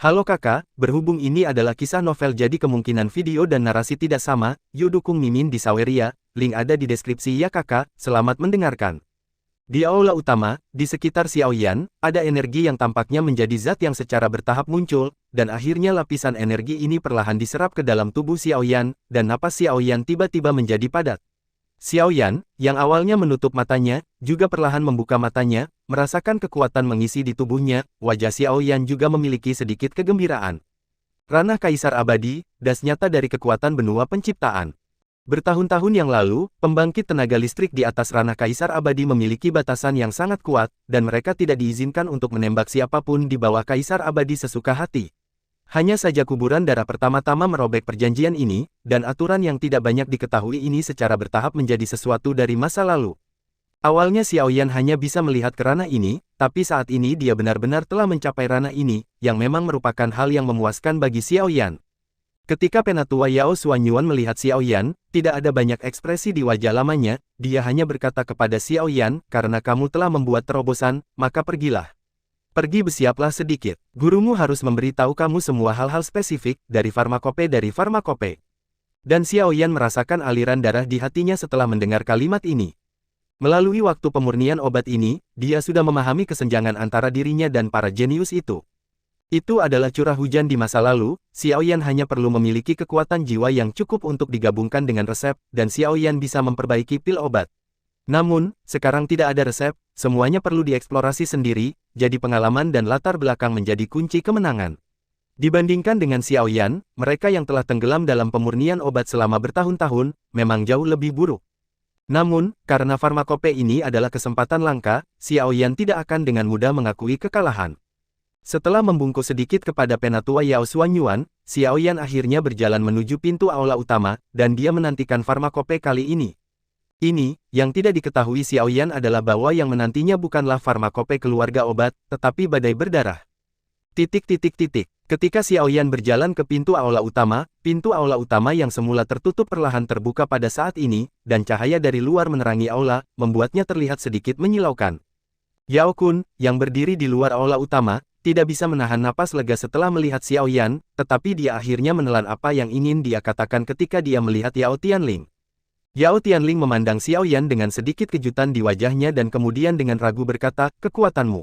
Halo kakak, berhubung ini adalah kisah novel jadi kemungkinan video dan narasi tidak sama, yuk dukung Mimin di Saweria, link ada di deskripsi ya kakak, selamat mendengarkan. Di aula utama, di sekitar Xiaoyan, ada energi yang tampaknya menjadi zat yang secara bertahap muncul, dan akhirnya lapisan energi ini perlahan diserap ke dalam tubuh Xiaoyan, dan napas Xiaoyan tiba-tiba menjadi padat. Xiaoyan, yang awalnya menutup matanya, juga perlahan membuka matanya, merasakan kekuatan mengisi di tubuhnya. Wajah Xiaoyan juga memiliki sedikit kegembiraan. Ranah Kaisar Abadi, das nyata dari kekuatan benua penciptaan. Bertahun-tahun yang lalu, pembangkit tenaga listrik di atas ranah Kaisar Abadi memiliki batasan yang sangat kuat, dan mereka tidak diizinkan untuk menembak siapapun di bawah Kaisar Abadi sesuka hati. Hanya saja kuburan darah pertama-tama merobek perjanjian ini, dan aturan yang tidak banyak diketahui ini secara bertahap menjadi sesuatu dari masa lalu. Awalnya Xiaoyan hanya bisa melihat ke ranah ini, tapi saat ini dia benar-benar telah mencapai ranah ini, yang memang merupakan hal yang memuaskan bagi Xiaoyan. Ketika Penatua Yao Xuanyuan melihat Xiaoyan, tidak ada banyak ekspresi di wajah lamanya, dia hanya berkata kepada Xiaoyan, karena kamu telah membuat terobosan, maka pergilah. Pergi bersiaplah sedikit. Gurumu harus memberitahu kamu semua hal-hal spesifik dari farmakope. Dan Xiaoyan merasakan aliran darah di hatinya setelah mendengar kalimat ini. Melalui waktu pemurnian obat ini, dia sudah memahami kesenjangan antara dirinya dan para jenius itu. Itu adalah curah hujan di masa lalu, Xiaoyan hanya perlu memiliki kekuatan jiwa yang cukup untuk digabungkan dengan resep, dan Xiaoyan bisa memperbaiki pil obat. Namun, sekarang tidak ada resep, semuanya perlu dieksplorasi sendiri, jadi pengalaman dan latar belakang menjadi kunci kemenangan. Dibandingkan dengan Xiaoyan, mereka yang telah tenggelam dalam pemurnian obat selama bertahun-tahun, memang jauh lebih buruk. Namun, karena farmakope ini adalah kesempatan langka, Xiaoyan tidak akan dengan mudah mengakui kekalahan. Setelah membungkuk sedikit kepada Penatua Yao Xuanyuan, Xiaoyan akhirnya berjalan menuju pintu aula utama, dan dia menantikan farmakope kali ini. Ini, yang tidak diketahui Xiaoyan adalah bahwa yang menantinya bukanlah farmakope keluarga obat, tetapi badai berdarah. Ketika Xiaoyan berjalan ke pintu aula utama yang semula tertutup perlahan terbuka pada saat ini, dan cahaya dari luar menerangi aula, membuatnya terlihat sedikit menyilaukan. Yao Kun, yang berdiri di luar aula utama, tidak bisa menahan napas lega setelah melihat Xiaoyan, tetapi dia akhirnya menelan apa yang ingin dia katakan ketika dia melihat Yao Tianling. Yao Tianling memandang Xiaoyan dengan sedikit kejutan di wajahnya dan kemudian dengan ragu berkata, kekuatanmu.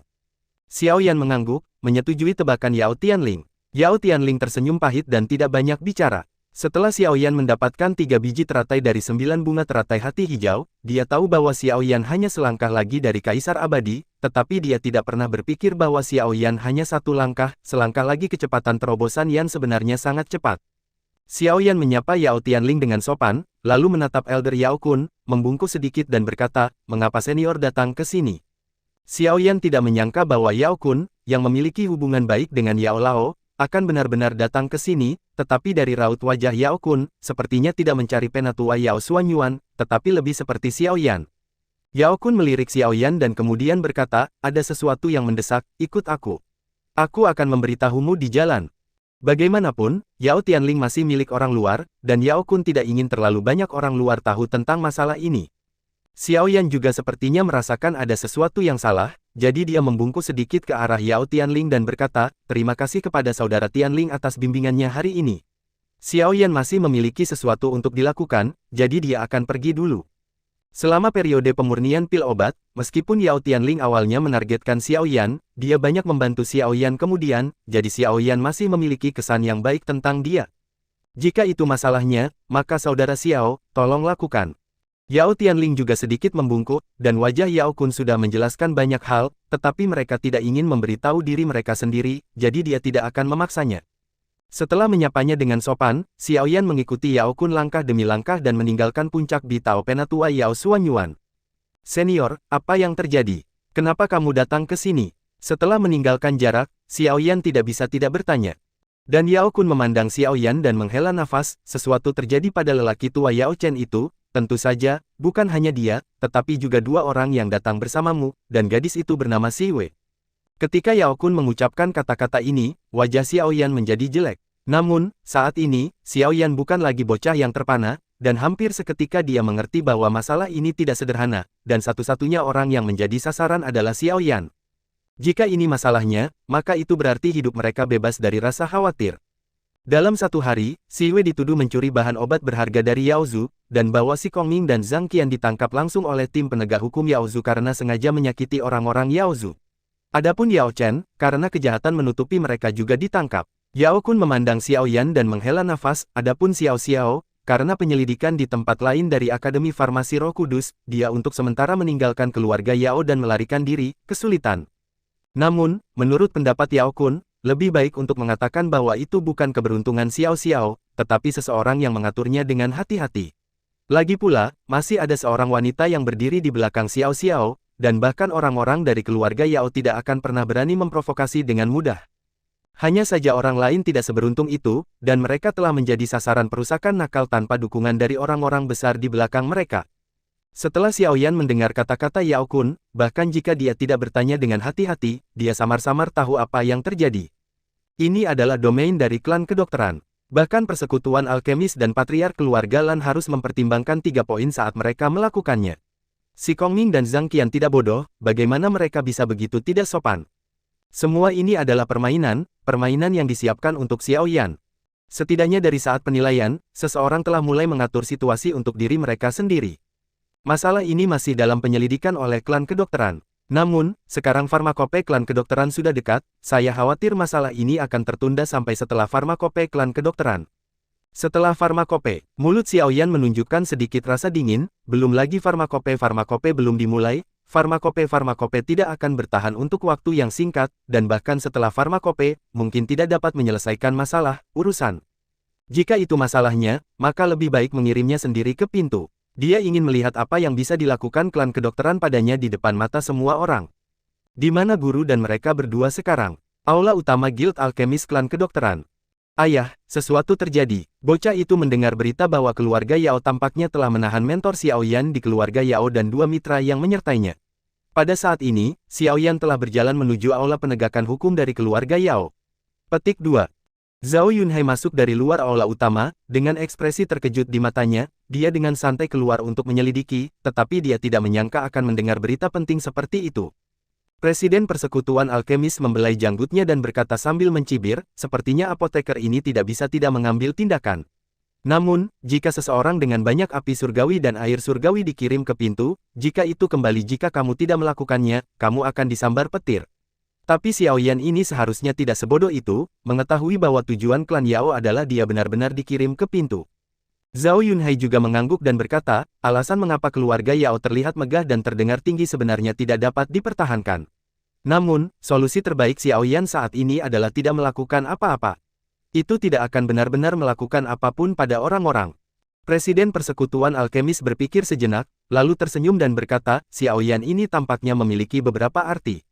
Xiaoyan mengangguk, menyetujui tebakan Yao Tianling. Yao Tianling tersenyum pahit dan tidak banyak bicara. Setelah Xiaoyan mendapatkan 3 biji teratai dari 9 bunga teratai hati hijau, dia tahu bahwa Xiaoyan hanya selangkah lagi dari Kaisar Abadi, tetapi dia tidak pernah berpikir bahwa Xiaoyan hanya satu langkah, selangkah lagi kecepatan terobosan yang sebenarnya sangat cepat. Xiaoyan menyapa Yao Tianling dengan sopan, lalu menatap Elder Yao Kun, membungkuk sedikit dan berkata, mengapa senior datang ke sini? Xiaoyan tidak menyangka bahwa Yao Kun, yang memiliki hubungan baik dengan Yao Lao, akan benar-benar datang ke sini, tetapi dari raut wajah Yao Kun, sepertinya tidak mencari Penatua Yao Xuanyuan, tetapi lebih seperti Xiaoyan. Yao Kun melirik Xiaoyan dan kemudian berkata, ada sesuatu yang mendesak, ikut aku. Aku akan memberitahumu di jalan. Bagaimanapun, Yao Tianling masih milik orang luar, dan Yao Kun tidak ingin terlalu banyak orang luar tahu tentang masalah ini. Xiaoyan juga sepertinya merasakan ada sesuatu yang salah, jadi dia membungkuk sedikit ke arah Yao Tianling dan berkata, terima kasih kepada saudara Tianling atas bimbingannya hari ini. Xiaoyan masih memiliki sesuatu untuk dilakukan, jadi dia akan pergi dulu. Selama periode pemurnian pil obat, meskipun Yao Tianling awalnya menargetkan Xiaoyan, dia banyak membantu Xiaoyan kemudian, jadi Xiaoyan masih memiliki kesan yang baik tentang dia. Jika itu masalahnya, maka saudara Xiao, tolong lakukan. Yao Tianling juga sedikit membungkuk, dan wajah Yao Kun sudah menjelaskan banyak hal, tetapi mereka tidak ingin memberitahu diri mereka sendiri, jadi dia tidak akan memaksanya. Setelah menyapanya dengan sopan, Xiaoyan mengikuti Yao Kun langkah demi langkah dan meninggalkan puncak di Tao Penatua Yao Xuanyuan. Senior, apa yang terjadi? Kenapa kamu datang ke sini? Setelah meninggalkan jarak, Xiaoyan tidak bisa tidak bertanya. Dan Yao Kun memandang Xiaoyan dan menghela nafas, sesuatu terjadi pada lelaki tua Yao Chen itu, tentu saja, bukan hanya dia, tetapi juga 2 orang yang datang bersamamu, dan gadis itu bernama Siwei. Ketika Yao Kun mengucapkan kata-kata ini, wajah Xiaoyan menjadi jelek. Namun, saat ini, Xiaoyan bukan lagi bocah yang terpana, dan hampir seketika dia mengerti bahwa masalah ini tidak sederhana, dan satu-satunya orang yang menjadi sasaran adalah Xiaoyan. Jika ini masalahnya, maka itu berarti hidup mereka bebas dari rasa khawatir. Dalam satu hari, Si Wei dituduh mencuri bahan obat berharga dari Yao Zu, dan bahwa Si Kongming dan Zhang Qian ditangkap langsung oleh tim penegak hukum Yao Zu karena sengaja menyakiti orang-orang Yao Zu. Adapun Yao Chen, karena kejahatan menutupi mereka juga ditangkap. Yao Kun memandang Xiao Yan dan menghela nafas, adapun Xiao Xiao, karena penyelidikan di tempat lain dari Akademi Farmasi Roh Kudus, dia untuk sementara meninggalkan keluarga Yao dan melarikan diri, kesulitan. Namun, menurut pendapat Yao Kun, lebih baik untuk mengatakan bahwa itu bukan keberuntungan Xiao Xiao, tetapi seseorang yang mengaturnya dengan hati-hati. Lagi pula, masih ada seorang wanita yang berdiri di belakang Xiao Xiao, dan bahkan orang-orang dari keluarga Yao tidak akan pernah berani memprovokasi dengan mudah. Hanya saja orang lain tidak seberuntung itu, dan mereka telah menjadi sasaran perusakan nakal tanpa dukungan dari orang-orang besar di belakang mereka. Setelah Xiao Yan mendengar kata-kata Yao Kun, bahkan jika dia tidak bertanya dengan hati-hati, dia samar-samar tahu apa yang terjadi. Ini adalah domain dari klan kedokteran. Bahkan persekutuan alkemis dan patriark keluarga Lan harus mempertimbangkan 3 poin saat mereka melakukannya. Si Kongming dan Zhang Qian tidak bodoh, bagaimana mereka bisa begitu tidak sopan? Semua ini adalah permainan yang disiapkan untuk Xiao Yan. Setidaknya dari saat penilaian, seseorang telah mulai mengatur situasi untuk diri mereka sendiri. Masalah ini masih dalam penyelidikan oleh klan kedokteran. Namun, sekarang farmakope klan kedokteran sudah dekat, saya khawatir masalah ini akan tertunda sampai setelah farmakope klan kedokteran. Setelah farmakope, mulut Xiao Yan menunjukkan sedikit rasa dingin, belum lagi farmakope belum dimulai. Farmakope tidak akan bertahan untuk waktu yang singkat, dan bahkan setelah farmakope, mungkin tidak dapat menyelesaikan masalah, urusan. Jika itu masalahnya, maka lebih baik mengirimnya sendiri ke pintu. Dia ingin melihat apa yang bisa dilakukan klan kedokteran padanya di depan mata semua orang. Di mana guru dan mereka berdua sekarang? Aula utama Guild Alkemis klan kedokteran. Ayah, sesuatu terjadi. Bocah itu mendengar berita bahwa keluarga Yao tampaknya telah menahan mentor Xiao Yan di keluarga Yao dan 2 mitra yang menyertainya. Pada saat ini, Xiao Yan telah berjalan menuju aula penegakan hukum dari keluarga Yao. Petik 2. Zhao Yunhai masuk dari luar aula utama, dengan ekspresi terkejut di matanya, dia dengan santai keluar untuk menyelidiki, tetapi dia tidak menyangka akan mendengar berita penting seperti itu. Presiden Persekutuan Alkemis membelai janggutnya dan berkata sambil mencibir, sepertinya apoteker ini tidak bisa tidak mengambil tindakan. Namun, jika seseorang dengan banyak api surgawi dan air surgawi dikirim ke pintu, jika itu kembali jika kamu tidak melakukannya, kamu akan disambar petir. Tapi Xiao Yan ini seharusnya tidak sebodoh itu, mengetahui bahwa tujuan klan Yao adalah dia benar-benar dikirim ke pintu. Zhao Yunhai juga mengangguk dan berkata, alasan mengapa keluarga Yao terlihat megah dan terdengar tinggi sebenarnya tidak dapat dipertahankan. Namun, solusi terbaik Xiao Yan saat ini adalah tidak melakukan apa-apa. Itu tidak akan benar-benar melakukan apapun pada orang-orang. Presiden Persekutuan Alkemis berpikir sejenak, lalu tersenyum dan berkata, Xiao Yan ini tampaknya memiliki beberapa arti.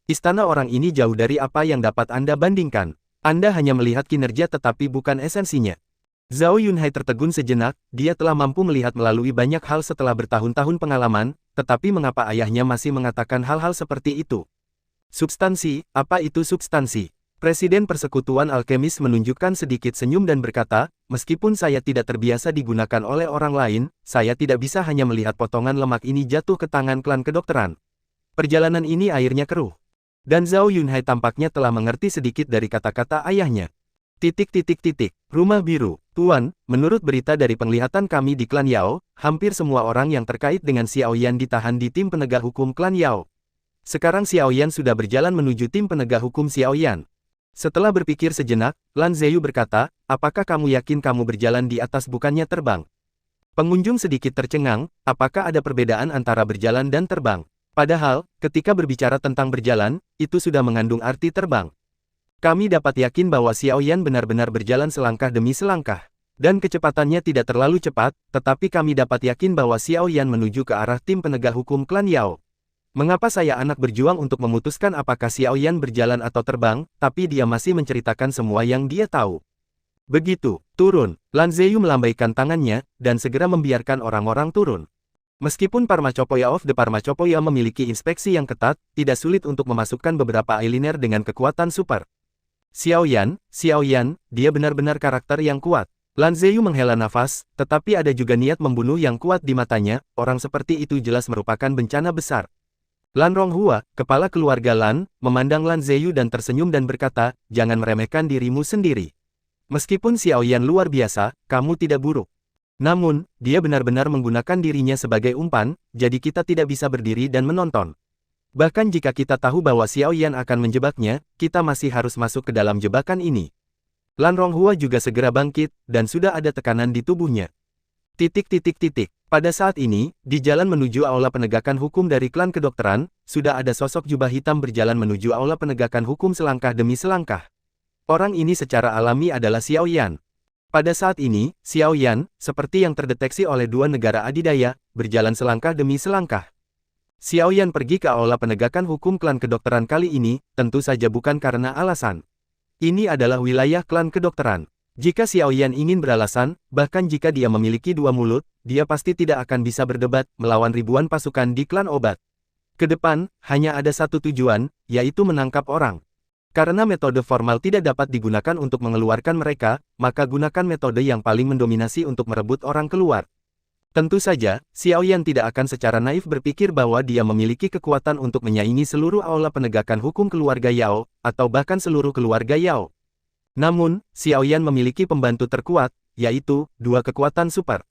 Istana orang ini jauh dari apa yang dapat Anda bandingkan. Anda hanya melihat kinerja tetapi bukan esensinya. Zhao Yunhai tertegun sejenak, dia telah mampu melihat melalui banyak hal setelah bertahun-tahun pengalaman, tetapi mengapa ayahnya masih mengatakan hal-hal seperti itu? Substansi, apa itu substansi? Presiden Persekutuan Alkemis menunjukkan sedikit senyum dan berkata, meskipun saya tidak terbiasa digunakan oleh orang lain, saya tidak bisa hanya melihat potongan lemak ini jatuh ke tangan klan kedokteran. Perjalanan ini airnya keruh. Dan Zhao Yunhai tampaknya telah mengerti sedikit dari kata-kata ayahnya. Rumah biru. Tuan, menurut berita dari penglihatan kami di klan Yao, hampir semua orang yang terkait dengan Xiao Yan ditahan di tim penegak hukum klan Yao. Sekarang Xiao Yan sudah berjalan menuju tim penegak hukum Xiao Yan. Setelah berpikir sejenak, Lan Zeyu berkata, apakah kamu yakin kamu berjalan di atas bukannya terbang? Pengunjung sedikit tercengang, apakah ada perbedaan antara berjalan dan terbang? Padahal, ketika berbicara tentang berjalan, itu sudah mengandung arti terbang. Kami dapat yakin bahwa Xiao Yan benar-benar berjalan selangkah demi selangkah. Dan kecepatannya tidak terlalu cepat, tetapi kami dapat yakin bahwa Xiao Yan menuju ke arah tim penegak hukum klan Yao. Mengapa saya anak berjuang untuk memutuskan apakah Xiao Yan berjalan atau terbang, tapi dia masih menceritakan semua yang dia tahu. Begitu, turun. Lan Zeyu melambaikan tangannya, dan segera membiarkan orang-orang turun. Meskipun Parmacopoeia of the Parmacopoeia memiliki inspeksi yang ketat, tidak sulit untuk memasukkan beberapa eyeliner dengan kekuatan super. Xiao Yan, dia benar-benar karakter yang kuat. Lan Zeyu menghela nafas, tetapi ada juga niat membunuh yang kuat di matanya, orang seperti itu jelas merupakan bencana besar. Lan Ronghua, kepala keluarga Lan, memandang Lan Ziyu dan tersenyum dan berkata, jangan meremehkan dirimu sendiri. Meskipun Xiao Yan luar biasa, kamu tidak buruk. Namun, dia benar-benar menggunakan dirinya sebagai umpan, jadi kita tidak bisa berdiri dan menonton. Bahkan jika kita tahu bahwa Xiao Yan akan menjebaknya, kita masih harus masuk ke dalam jebakan ini. Lan Ronghua juga segera bangkit, dan sudah ada tekanan di tubuhnya. Pada saat ini, di jalan menuju aula penegakan hukum dari klan kedokteran, sudah ada sosok jubah hitam berjalan menuju aula penegakan hukum selangkah demi selangkah. Orang ini secara alami adalah Xiao Yan. Pada saat ini, Xiao Yan, seperti yang terdeteksi oleh dua negara adidaya, berjalan selangkah demi selangkah. Xiao Yan pergi ke aula penegakan hukum klan kedokteran kali ini, tentu saja bukan karena alasan. Ini adalah wilayah klan kedokteran. Jika Xiao Yan ingin beralasan, bahkan jika dia memiliki dua mulut, dia pasti tidak akan bisa berdebat melawan ribuan pasukan di klan obat. Ke depan, hanya ada satu tujuan, yaitu menangkap orang. Karena metode formal tidak dapat digunakan untuk mengeluarkan mereka, maka gunakan metode yang paling mendominasi untuk merebut orang keluar. Tentu saja, Xiao Yan tidak akan secara naif berpikir bahwa dia memiliki kekuatan untuk menyaingi seluruh aula penegakan hukum keluarga Yao, atau bahkan seluruh keluarga Yao. Namun, Xiao Yan memiliki pembantu terkuat, yaitu, dua kekuatan super.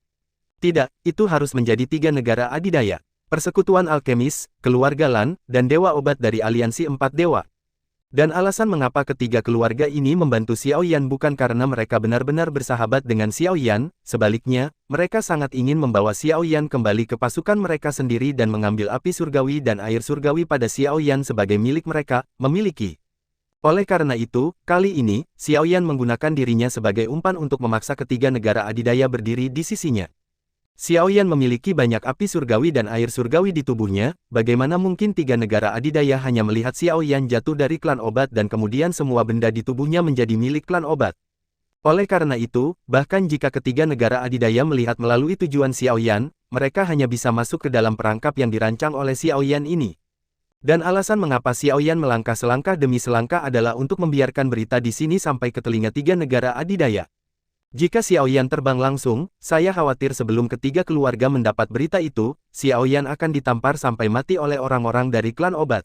Tidak, itu harus menjadi tiga negara adidaya. Persekutuan alkemis, keluarga Lan, dan dewa obat dari aliansi empat dewa. Dan alasan mengapa ketiga keluarga ini membantu Xiao Yan bukan karena mereka benar-benar bersahabat dengan Xiao Yan, sebaliknya, mereka sangat ingin membawa Xiao Yan kembali ke pasukan mereka sendiri dan mengambil api surgawi dan air surgawi pada Xiao Yan sebagai milik mereka, memiliki. Oleh karena itu, kali ini, Xiao Yan menggunakan dirinya sebagai umpan untuk memaksa ketiga negara adidaya berdiri di sisinya. Xiao Yan memiliki banyak api surgawi dan air surgawi di tubuhnya, bagaimana mungkin tiga negara adidaya hanya melihat Xiao Yan jatuh dari klan obat dan kemudian semua benda di tubuhnya menjadi milik klan obat. Oleh karena itu, bahkan jika ketiga negara adidaya melihat melalui tujuan Xiao Yan, mereka hanya bisa masuk ke dalam perangkap yang dirancang oleh Xiao Yan ini. Dan alasan mengapa Xiao Yan melangkah selangkah demi selangkah adalah untuk membiarkan berita di sini sampai ke telinga tiga negara adidaya. Jika Xiao Yan terbang langsung, saya khawatir sebelum ketiga keluarga mendapat berita itu, Xiao Yan akan ditampar sampai mati oleh orang-orang dari klan obat.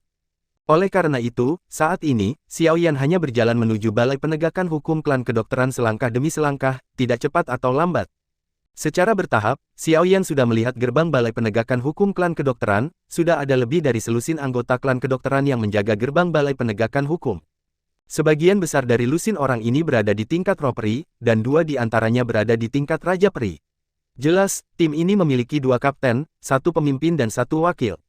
Oleh karena itu, saat ini, Xiao Yan hanya berjalan menuju balai penegakan hukum klan kedokteran selangkah demi selangkah, tidak cepat atau lambat. Secara bertahap, Xiao Yan sudah melihat gerbang balai penegakan hukum klan kedokteran, sudah ada lebih dari selusin anggota klan kedokteran yang menjaga gerbang balai penegakan hukum. Sebagian besar dari lusin orang ini berada di tingkat roh peri, dan dua di antaranya berada di tingkat raja peri. Jelas, tim ini memiliki dua kapten, satu pemimpin dan satu wakil.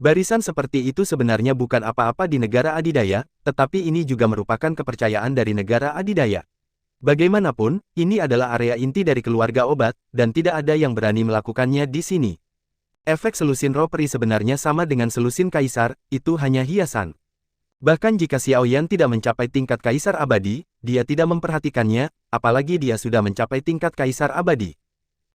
Barisan seperti itu sebenarnya bukan apa-apa di negara adidaya, tetapi ini juga merupakan kepercayaan dari negara adidaya. Bagaimanapun, ini adalah area inti dari keluarga obat, dan tidak ada yang berani melakukannya di sini. Efek selusin roh peri sebenarnya sama dengan selusin kaisar, itu hanya hiasan. Bahkan jika Xiao Yan tidak mencapai tingkat kaisar abadi, dia tidak memperhatikannya, apalagi dia sudah mencapai tingkat kaisar abadi.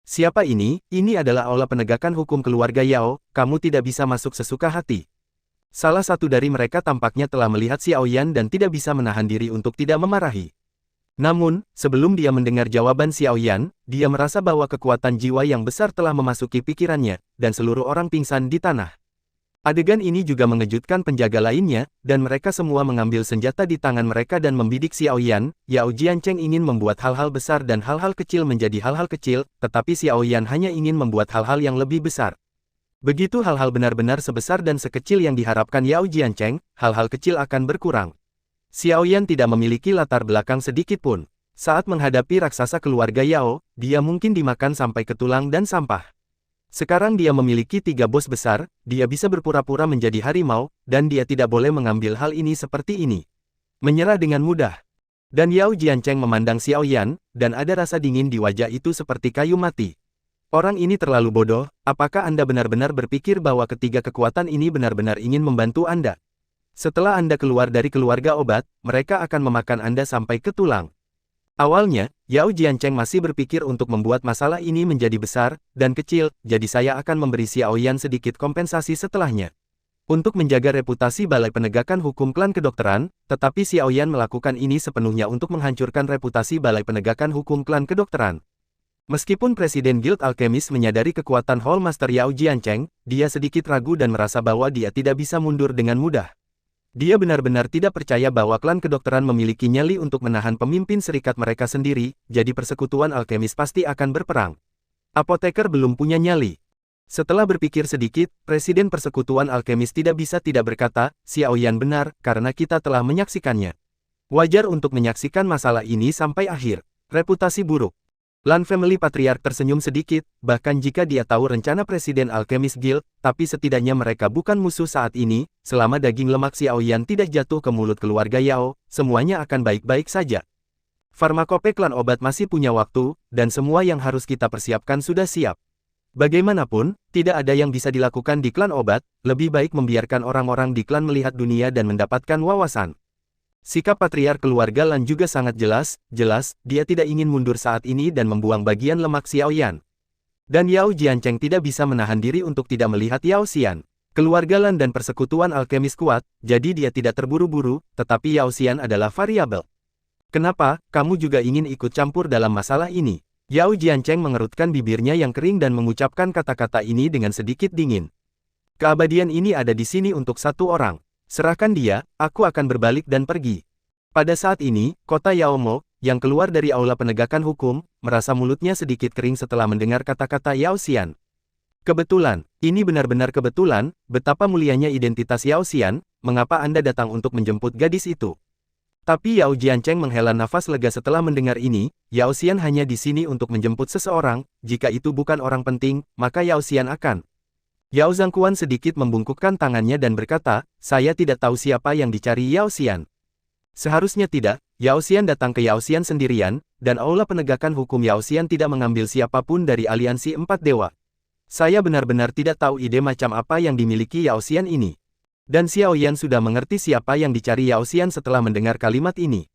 Siapa ini? Ini adalah aula penegakan hukum keluarga Yao, kamu tidak bisa masuk sesuka hati. Salah satu dari mereka tampaknya telah melihat Xiao Yan dan tidak bisa menahan diri untuk tidak memarahi. Namun, sebelum dia mendengar jawaban Xiao Yan, dia merasa bahwa kekuatan jiwa yang besar telah memasuki pikirannya, dan seluruh orang pingsan di tanah. Adegan ini juga mengejutkan penjaga lainnya, dan mereka semua mengambil senjata di tangan mereka dan membidik Xiao Yan. Yao Jiancheng ingin membuat hal-hal besar dan hal-hal kecil menjadi hal-hal kecil, tetapi Xiao Yan hanya ingin membuat hal-hal yang lebih besar. Begitu hal-hal benar-benar sebesar dan sekecil yang diharapkan Yao Jiancheng, hal-hal kecil akan berkurang. Xiao Yan tidak memiliki latar belakang sedikit pun. Saat menghadapi raksasa keluarga Yao, dia mungkin dimakan sampai ke tulang dan sampah. Sekarang dia memiliki 3 bos besar, dia bisa berpura-pura menjadi harimau, dan dia tidak boleh mengambil hal ini seperti ini. Menyerah dengan mudah. Dan Yao Jiancheng memandang Xiao Yan, dan ada rasa dingin di wajah itu seperti kayu mati. Orang ini terlalu bodoh, apakah Anda benar-benar berpikir bahwa ketiga kekuatan ini benar-benar ingin membantu Anda? Setelah Anda keluar dari keluarga obat, mereka akan memakan Anda sampai ke tulang. Awalnya, Yao Jiancheng masih berpikir untuk membuat masalah ini menjadi besar dan kecil, jadi saya akan memberi Xiao Yan sedikit kompensasi setelahnya. Untuk menjaga reputasi Balai Penegakan Hukum Klan Kedokteran, tetapi Xiao Yan melakukan ini sepenuhnya untuk menghancurkan reputasi Balai Penegakan Hukum Klan Kedokteran. Meskipun Presiden Guild Alchemist menyadari kekuatan Hall Master Yao Jiancheng, dia sedikit ragu dan merasa bahwa dia tidak bisa mundur dengan mudah. Dia benar-benar tidak percaya bahwa klan kedokteran memiliki nyali untuk menahan pemimpin serikat mereka sendiri, jadi persekutuan alkemis pasti akan berperang. Apoteker belum punya nyali. Setelah berpikir sedikit, Presiden Persekutuan Alkemis tidak bisa tidak berkata, Xiao Yan benar, karena kita telah menyaksikannya. Wajar untuk menyaksikan masalah ini sampai akhir. Reputasi buruk. Lan Family Patriarch tersenyum sedikit, bahkan jika dia tahu rencana Presiden Alchemist Guild, tapi setidaknya mereka bukan musuh saat ini, selama daging lemak Xiao Yan tidak jatuh ke mulut keluarga Yao, semuanya akan baik-baik saja. Farmakope klan obat masih punya waktu, dan semua yang harus kita persiapkan sudah siap. Bagaimanapun, tidak ada yang bisa dilakukan di klan obat, lebih baik membiarkan orang-orang di klan melihat dunia dan mendapatkan wawasan. Sikap patriark keluarga Lan juga sangat jelas, dia tidak ingin mundur saat ini dan membuang bagian lemak Xiao Yan. Dan Yao Jiancheng tidak bisa menahan diri untuk tidak melihat Yao Xian. Keluarga Lan dan persekutuan alkemis kuat, jadi dia tidak terburu-buru, tetapi Yao Xian adalah variabel. Kenapa, kamu juga ingin ikut campur dalam masalah ini? Yao Jiancheng mengerutkan bibirnya yang kering dan mengucapkan kata-kata ini dengan sedikit dingin. Keabadian ini ada di sini untuk satu orang. Serahkan dia, aku akan berbalik dan pergi. Pada saat ini, kota Yaomo, yang keluar dari aula penegakan hukum, merasa mulutnya sedikit kering setelah mendengar kata-kata Yao Xian. Kebetulan, ini benar-benar kebetulan, betapa mulianya identitas Yao Xian, mengapa Anda datang untuk menjemput gadis itu? Tapi Yao Jiancheng menghela nafas lega setelah mendengar ini, Yao Xian hanya di sini untuk menjemput seseorang, jika itu bukan orang penting, maka Yao Xian akan. Yao Zhangquan sedikit membungkukkan tangannya dan berkata, saya tidak tahu siapa yang dicari Yao Xian. Seharusnya tidak, Yao Xian datang ke Yao Xian sendirian, dan aula penegakan hukum Yao Xian tidak mengambil siapapun dari aliansi empat dewa. Saya benar-benar tidak tahu ide macam apa yang dimiliki Yao Xian ini. Dan Xiao Yan sudah mengerti siapa yang dicari Yao Xian setelah mendengar kalimat ini.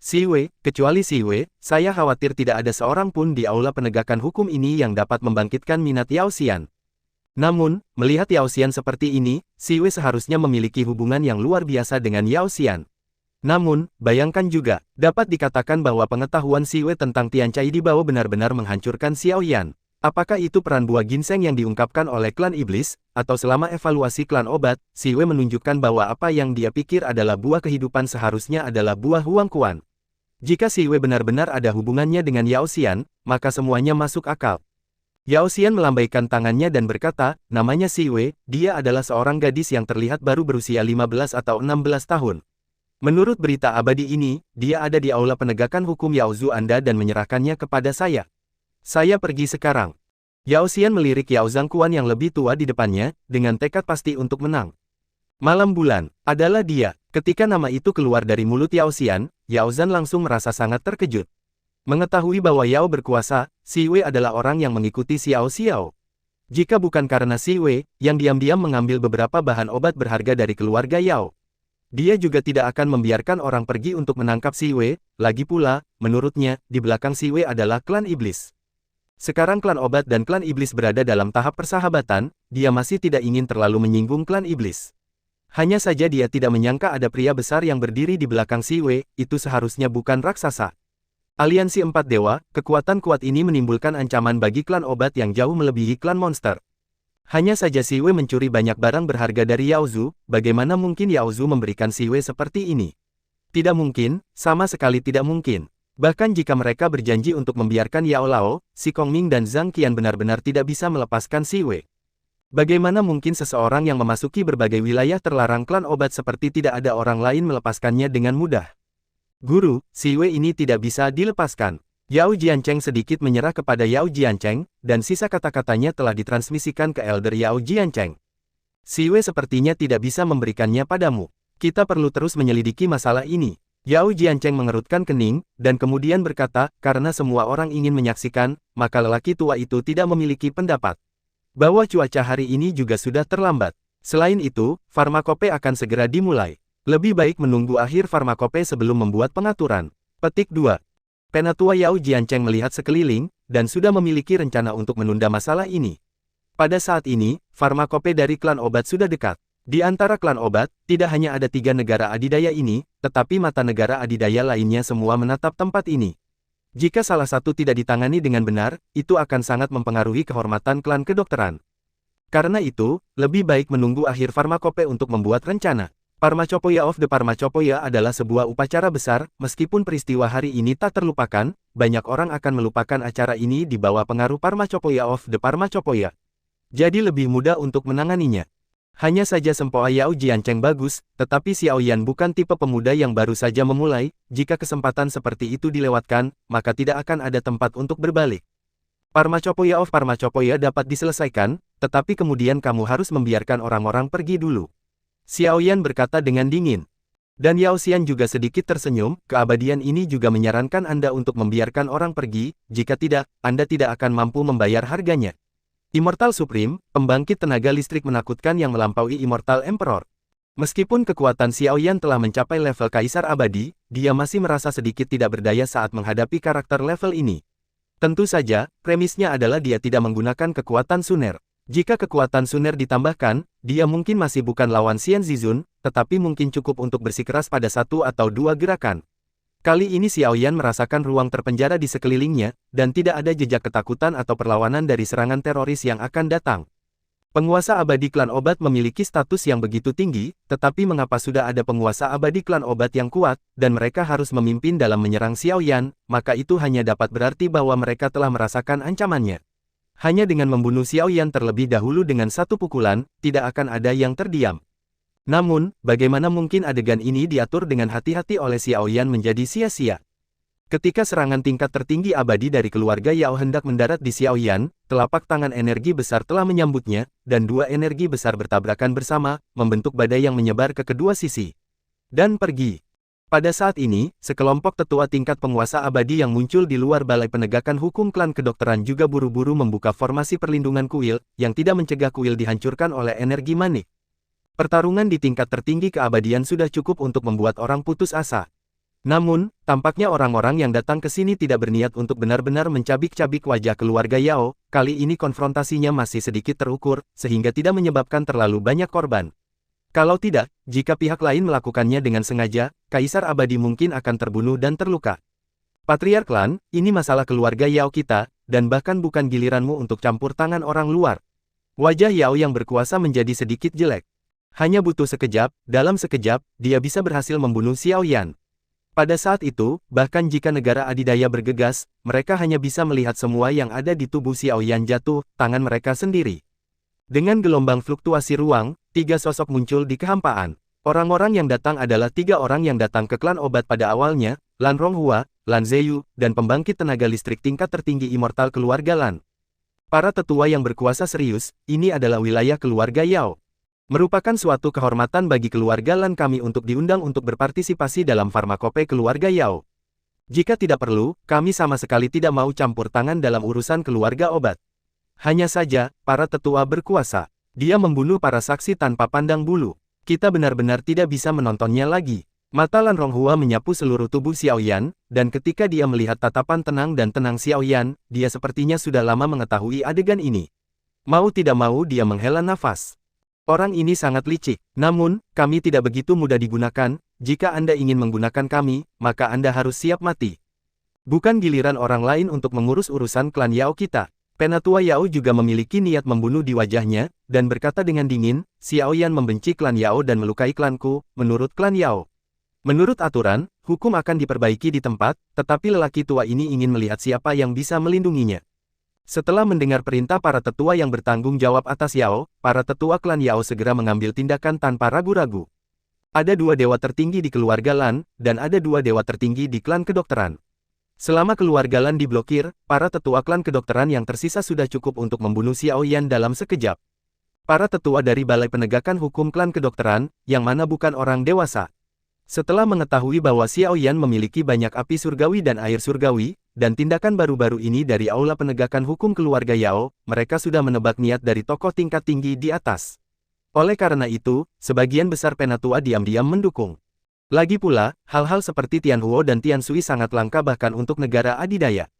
Siwei, kecuali Siwei, saya khawatir tidak ada seorang pun di aula penegakan hukum ini yang dapat membangkitkan minat Yao Xian. Namun, melihat Yao Xian seperti ini, Siwei seharusnya memiliki hubungan yang luar biasa dengan Yao Xian. Namun, bayangkan juga, dapat dikatakan bahwa pengetahuan Siwei tentang Tian Chai di bawah benar-benar menghancurkan Xiao Yan. Apakah itu peran buah ginseng yang diungkapkan oleh klan iblis, atau selama evaluasi klan obat, Siwei menunjukkan bahwa apa yang dia pikir adalah buah kehidupan seharusnya adalah buah Huang Quan. Jika Siwei benar-benar ada hubungannya dengan Yao Xian, maka semuanya masuk akal. Yao Xian melambaikan tangannya dan berkata, namanya Siwei, dia adalah seorang gadis yang terlihat baru berusia 15 atau 16 tahun. Menurut berita abadi ini, dia ada di aula penegakan hukum Yao Zu Anda dan menyerahkannya kepada saya. Saya pergi sekarang. Yao Xian melirik Yao Zhangquan yang lebih tua di depannya, dengan tekad pasti untuk menang. Malam bulan, adalah dia. Ketika nama itu keluar dari mulut Yao Xian, Yao Zhan langsung merasa sangat terkejut. Mengetahui bahwa Yao berkuasa, Siwei adalah orang yang mengikuti Xiao Xiao. Jika bukan karena Siwei, yang diam-diam mengambil beberapa bahan obat berharga dari keluarga Yao, dia juga tidak akan membiarkan orang pergi untuk menangkap Siwei. Lagi pula, menurutnya, di belakang Siwei adalah klan iblis. Sekarang klan obat dan klan iblis berada dalam tahap persahabatan, dia masih tidak ingin terlalu menyinggung klan iblis. Hanya saja dia tidak menyangka ada pria besar yang berdiri di belakang Siwei, itu seharusnya bukan raksasa. Aliansi empat dewa, kekuatan kuat ini menimbulkan ancaman bagi klan obat yang jauh melebihi klan monster. Hanya saja Siwei mencuri banyak barang berharga dari Yao Zu, bagaimana mungkin Yao Zu memberikan Siwei seperti ini? Tidak mungkin, sama sekali tidak mungkin. Bahkan jika mereka berjanji untuk membiarkan Yao Lao, Si Kongming dan Zhang Qian benar-benar tidak bisa melepaskan Siwei. Bagaimana mungkin seseorang yang memasuki berbagai wilayah terlarang klan obat seperti tidak ada orang lain melepaskannya dengan mudah? Guru, Siwei ini tidak bisa dilepaskan. Yao Jiancheng sedikit menyerah kepada Yao Jiancheng, dan sisa kata-katanya telah ditransmisikan ke Elder Yao Jiancheng. Siwei sepertinya tidak bisa memberikannya padamu. Kita perlu terus menyelidiki masalah ini. Yao Jiancheng mengerutkan kening, dan kemudian berkata, karena semua orang ingin menyaksikan, maka lelaki tua itu tidak memiliki pendapat. Bahwa cuaca hari ini juga sudah terlambat. Selain itu, farmakope akan segera dimulai. Lebih baik menunggu akhir farmakope sebelum membuat pengaturan. Petik 2. Penatua Yao Jiancheng melihat sekeliling, dan sudah memiliki rencana untuk menunda masalah ini. Pada saat ini, farmakope dari klan obat sudah dekat. Di antara klan obat, tidak hanya ada 3 negara adidaya ini, tetapi mata negara adidaya lainnya semua menatap tempat ini. Jika salah satu tidak ditangani dengan benar, itu akan sangat mempengaruhi kehormatan klan kedokteran. Karena itu, lebih baik menunggu akhir Pharmacopoeia untuk membuat rencana. Pharmacopoeia of the Pharmacopoeia adalah sebuah upacara besar, meskipun peristiwa hari ini tak terlupakan, banyak orang akan melupakan acara ini di bawah pengaruh Pharmacopoeia of the Pharmacopoeia. Jadi lebih mudah untuk menanganinya. Hanya saja Sempoa Yao Jiancheng bagus, tetapi Xiao Yan bukan tipe pemuda yang baru saja memulai, jika kesempatan seperti itu dilewatkan, maka tidak akan ada tempat untuk berbalik. Pharmacopoeia of Pharmacopoeia dapat diselesaikan, tetapi kemudian kamu harus membiarkan orang-orang pergi dulu. Xiao Yan berkata dengan dingin. Dan Yao Xian juga sedikit tersenyum, keabadian ini juga menyarankan Anda untuk membiarkan orang pergi, jika tidak, Anda tidak akan mampu membayar harganya. Immortal Supreme, pembangkit tenaga listrik menakutkan yang melampaui Immortal Emperor. Meskipun kekuatan Xiao Yan telah mencapai level Kaisar Abadi, dia masih merasa sedikit tidak berdaya saat menghadapi karakter level ini. Tentu saja, premisnya adalah dia tidak menggunakan kekuatan Suner. Jika kekuatan Suner ditambahkan, dia mungkin masih bukan lawan Xian Zizun, tetapi mungkin cukup untuk bersikeras pada satu atau dua gerakan. Kali ini Xiao Yan merasakan ruang terpenjara di sekelilingnya, dan tidak ada jejak ketakutan atau perlawanan dari serangan teroris yang akan datang. Penguasa abadi klan obat memiliki status yang begitu tinggi, tetapi mengapa sudah ada penguasa abadi klan obat yang kuat, dan mereka harus memimpin dalam menyerang Xiao Yan, maka itu hanya dapat berarti bahwa mereka telah merasakan ancamannya. Hanya dengan membunuh Xiao Yan terlebih dahulu dengan satu pukulan, tidak akan ada yang terdiam. Namun, bagaimana mungkin adegan ini diatur dengan hati-hati oleh Xiao Yan menjadi sia-sia? Ketika serangan tingkat tertinggi abadi dari keluarga Yao hendak mendarat di Xiao Yan, telapak tangan energi besar telah menyambutnya, dan dua energi besar bertabrakan bersama, membentuk badai yang menyebar ke kedua sisi. Dan pergi. Pada saat ini, sekelompok tetua tingkat penguasa abadi yang muncul di luar balai penegakan hukum klan kedokteran juga buru-buru membuka formasi perlindungan kuil, yang tidak mencegah kuil dihancurkan oleh energi manik. Pertarungan di tingkat tertinggi keabadian sudah cukup untuk membuat orang putus asa. Namun, tampaknya orang-orang yang datang ke sini tidak berniat untuk benar-benar mencabik-cabik wajah keluarga Yao, kali ini konfrontasinya masih sedikit terukur, sehingga tidak menyebabkan terlalu banyak korban. Kalau tidak, jika pihak lain melakukannya dengan sengaja, Kaisar Abadi mungkin akan terbunuh dan terluka. Patriark Klan, ini masalah keluarga Yao kita, dan bahkan bukan giliranmu untuk campur tangan orang luar. Wajah Yao yang berkuasa menjadi sedikit jelek. Hanya butuh sekejap, dalam sekejap, dia bisa berhasil membunuh Xiao Yan. Pada saat itu, bahkan jika negara adidaya bergegas, mereka hanya bisa melihat semua yang ada di tubuh Xiao Yan jatuh, tangan mereka sendiri. Dengan gelombang fluktuasi ruang, tiga sosok muncul di kehampaan. Orang-orang yang datang adalah tiga orang yang datang ke klan obat pada awalnya, Lan Ronghua, Lan Zeyu, dan pembangkit tenaga listrik tingkat tertinggi immortal keluarga Lan. Para tetua yang berkuasa serius, ini adalah wilayah keluarga Yao. Merupakan suatu kehormatan bagi keluarga Lan kami untuk diundang untuk berpartisipasi dalam Pharmacopoeia keluarga Yao. Jika tidak perlu, kami sama sekali tidak mau campur tangan dalam urusan keluarga obat. Hanya saja, para tetua berkuasa. Dia membunuh para saksi tanpa pandang bulu. Kita benar-benar tidak bisa menontonnya lagi. Mata Lan Ronghua menyapu seluruh tubuh Xiao Yan, dan ketika dia melihat tatapan tenang dan tenang Xiao Yan, dia sepertinya sudah lama mengetahui adegan ini. Mau tidak mau dia menghela nafas. Orang ini sangat licik. Namun, kami tidak begitu mudah digunakan. Jika Anda ingin menggunakan kami, maka Anda harus siap mati. Bukan giliran orang lain untuk mengurus urusan klan Yao kita. Penatua Yao juga memiliki niat membunuh di wajahnya, dan berkata dengan dingin, Xiao Yan membenci klan Yao dan melukai klanku, menurut klan Yao. Menurut aturan, hukum akan diperbaiki di tempat, tetapi lelaki tua ini ingin melihat siapa yang bisa melindunginya. Setelah mendengar perintah para tetua yang bertanggung jawab atas Yao, para tetua klan Yao segera mengambil tindakan tanpa ragu-ragu. Ada dua dewa tertinggi di keluarga Lan, dan ada dua dewa tertinggi di klan kedokteran. Selama keluarga Lan diblokir, para tetua klan kedokteran yang tersisa sudah cukup untuk membunuh Xiao Yan dalam sekejap. Para tetua dari Balai Penegakan Hukum klan kedokteran, yang mana bukan orang dewasa. Setelah mengetahui bahwa Xiao Yan memiliki banyak api surgawi dan air surgawi, dan tindakan baru-baru ini dari Aula Penegakan Hukum keluarga Yao, mereka sudah menebak niat dari tokoh tingkat tinggi di atas. Oleh karena itu, sebagian besar penatua diam-diam mendukung. Lagi pula, hal-hal seperti Tianhuo dan Tiansui sangat langka bahkan untuk negara adidaya.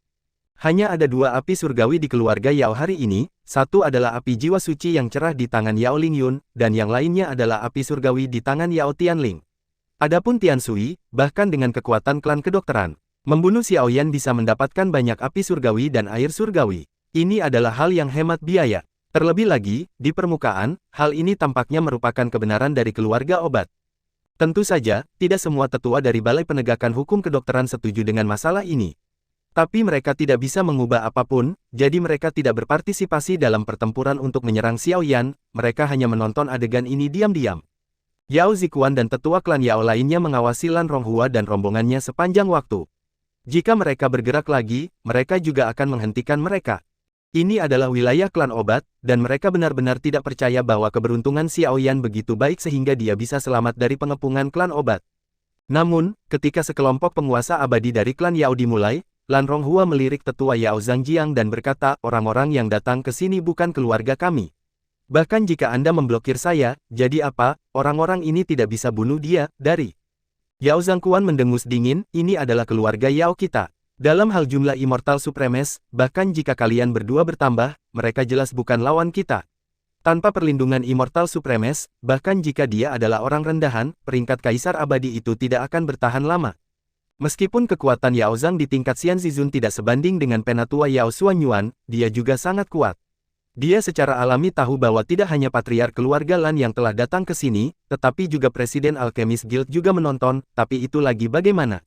Hanya ada dua api surgawi di keluarga Yao hari ini, satu adalah api jiwa suci yang cerah di tangan Yao Lingyun, dan yang lainnya adalah api surgawi di tangan Yao Tianling. Adapun Tiansui, bahkan dengan kekuatan klan kedokteran, Membunuh Xiaoyan bisa mendapatkan banyak api surgawi dan air surgawi. Ini adalah hal yang hemat biaya. Terlebih lagi, di permukaan, hal ini tampaknya merupakan kebenaran dari keluarga obat. Tentu saja, tidak semua tetua dari Balai Penegakan Hukum Kedokteran setuju dengan masalah ini. Tapi mereka tidak bisa mengubah apapun, jadi mereka tidak berpartisipasi dalam pertempuran untuk menyerang Xiaoyan, mereka hanya menonton adegan ini diam-diam. Yao Zikuan dan tetua klan Yao lainnya mengawasi Lan Ronghua dan rombongannya sepanjang waktu. Jika mereka bergerak lagi, mereka juga akan menghentikan mereka. Ini adalah wilayah klan obat, dan mereka benar-benar tidak percaya bahwa keberuntungan Xiaoyan begitu baik sehingga dia bisa selamat dari pengepungan klan obat. Namun, ketika sekelompok penguasa abadi dari klan Yao dimulai, Lan Ronghua melirik tetua Yao Zhangjiang dan berkata, orang-orang yang datang ke sini bukan keluarga kami. Bahkan jika Anda memblokir saya, jadi apa, orang-orang ini tidak bisa bunuh dia, dari Yao Zhangkuan mendengus dingin, ini adalah keluarga Yao kita. Dalam hal jumlah Immortal Supremes, bahkan jika kalian berdua bertambah, mereka jelas bukan lawan kita. Tanpa perlindungan Immortal Supremes, bahkan jika dia adalah orang rendahan, peringkat Kaisar Abadi itu tidak akan bertahan lama. Meskipun kekuatan Yao Zhang di tingkat Xian Zizun tidak sebanding dengan penatua Yao Xuanyuan, dia juga sangat kuat. Dia secara alami tahu bahwa tidak hanya patriark keluarga Lan yang telah datang ke sini, tetapi juga Presiden Alchemist Guild juga menonton, tapi itu lagi bagaimana?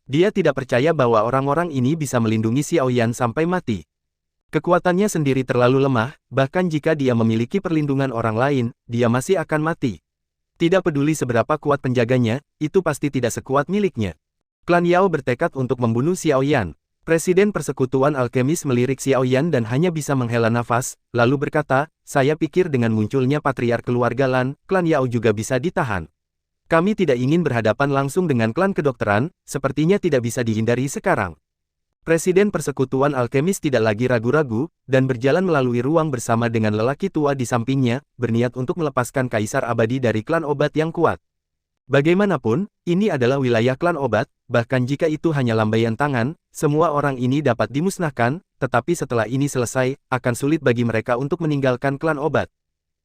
Dia tidak percaya bahwa orang-orang ini bisa melindungi Xiaoyan sampai mati. Kekuatannya sendiri terlalu lemah, bahkan jika dia memiliki perlindungan orang lain, dia masih akan mati. Tidak peduli seberapa kuat penjaganya, itu pasti tidak sekuat miliknya. Klan Yao bertekad untuk membunuh Xiaoyan. Presiden Persekutuan Alkemis melirik Xiaoyan dan hanya bisa menghela nafas, lalu berkata, saya pikir dengan munculnya patriark keluarga Lan, klan Yao juga bisa ditahan. Kami tidak ingin berhadapan langsung dengan klan kedokteran, sepertinya tidak bisa dihindari sekarang. Presiden Persekutuan Alkemis tidak lagi ragu-ragu, dan berjalan melalui ruang bersama dengan lelaki tua di sampingnya, berniat untuk melepaskan Kaisar Abadi dari klan obat yang kuat. Bagaimanapun, ini adalah wilayah klan obat, bahkan jika itu hanya lambaian tangan, semua orang ini dapat dimusnahkan, tetapi setelah ini selesai, akan sulit bagi mereka untuk meninggalkan klan obat.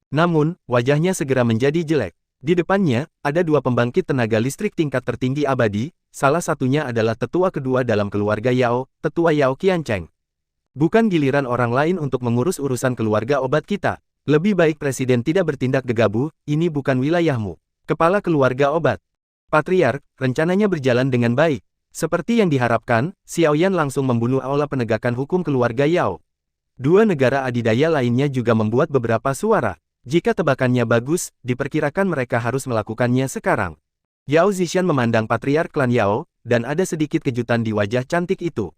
Namun, wajahnya segera menjadi jelek. Di depannya, ada dua pembangkit tenaga listrik tingkat tertinggi abadi, salah satunya adalah tetua kedua dalam keluarga Yao, tetua Yao Qiancheng. Bukan giliran orang lain untuk mengurus urusan keluarga obat kita. Lebih baik presiden tidak bertindak gegabah, ini bukan wilayahmu. Kepala keluarga obat. Patriark, rencananya berjalan dengan baik. Seperti yang diharapkan, Xiaoyan langsung membunuh aula penegakan hukum keluarga Yao. Dua negara adidaya lainnya juga membuat beberapa suara. Jika tebakannya bagus, diperkirakan mereka harus melakukannya sekarang. Yao Zishan memandang patriark klan Yao, dan ada sedikit kejutan di wajah cantik itu.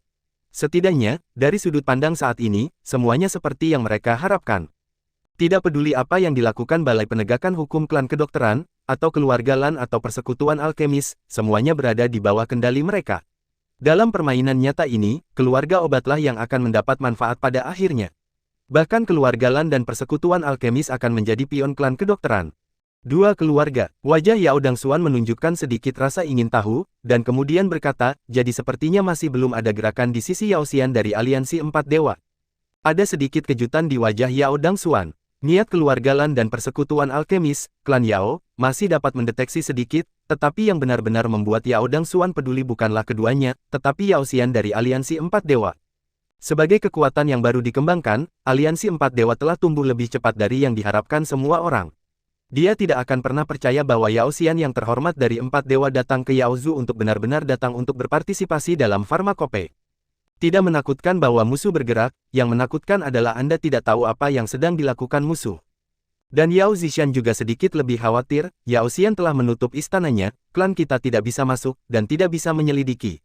Setidaknya, dari sudut pandang saat ini, semuanya seperti yang mereka harapkan. Tidak peduli apa yang dilakukan Balai Penegakan Hukum Klan Kedokteran, atau keluarga Lan atau Persekutuan Alkemis, semuanya berada di bawah kendali mereka. Dalam permainan nyata ini, keluarga obatlah yang akan mendapat manfaat pada akhirnya. Bahkan keluarga Lan dan Persekutuan Alkemis akan menjadi pion klan kedokteran. Dua keluarga, wajah Yao Dangxuan menunjukkan sedikit rasa ingin tahu, dan kemudian berkata, jadi sepertinya masih belum ada gerakan di sisi Yao Xian dari Aliansi Empat Dewa. Ada sedikit kejutan di wajah Yao Dangxuan. Niat keluarga Lan dan Persekutuan Alkemis, klan Yao, masih dapat mendeteksi sedikit, tetapi yang benar-benar membuat Yao Dangxuan peduli bukanlah keduanya, tetapi Yao Xian dari Aliansi Empat Dewa. Sebagai kekuatan yang baru dikembangkan, Aliansi Empat Dewa telah tumbuh lebih cepat dari yang diharapkan semua orang. Dia tidak akan pernah percaya bahwa Yao Xian yang terhormat dari Empat Dewa datang ke Yao Zhu untuk benar-benar datang untuk berpartisipasi dalam farmakope. Tidak menakutkan bahwa musuh bergerak, yang menakutkan adalah Anda tidak tahu apa yang sedang dilakukan musuh. Dan Yao Zishan juga sedikit lebih khawatir, Yao Xian telah menutup istananya, klan kita tidak bisa masuk, dan tidak bisa menyelidiki.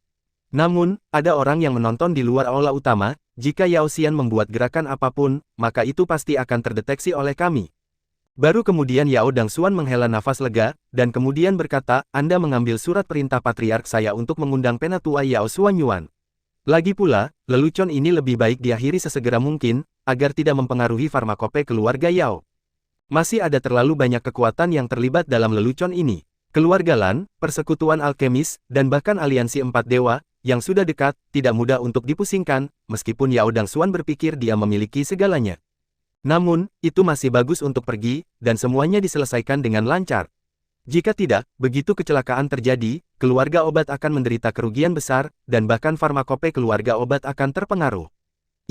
Namun, ada orang yang menonton di luar aula utama, jika Yao Xian membuat gerakan apapun, maka itu pasti akan terdeteksi oleh kami. Baru kemudian Yao Dangxuan menghela nafas lega, dan kemudian berkata, Anda mengambil surat perintah patriark saya untuk mengundang penatua Yao Xuanyuan. Lagi pula, lelucon ini lebih baik diakhiri sesegera mungkin, agar tidak mempengaruhi farmakope keluarga Yao. Masih ada terlalu banyak kekuatan yang terlibat dalam lelucon ini. Keluarga Lan, Persekutuan Alkemis, dan bahkan Aliansi Empat Dewa, yang sudah dekat, tidak mudah untuk dipusingkan, meskipun Yao Dangxuan berpikir dia memiliki segalanya. Namun, itu masih bagus untuk pergi, dan semuanya diselesaikan dengan lancar. Jika tidak, begitu kecelakaan terjadi, keluarga obat akan menderita kerugian besar, dan bahkan farmakope keluarga obat akan terpengaruh.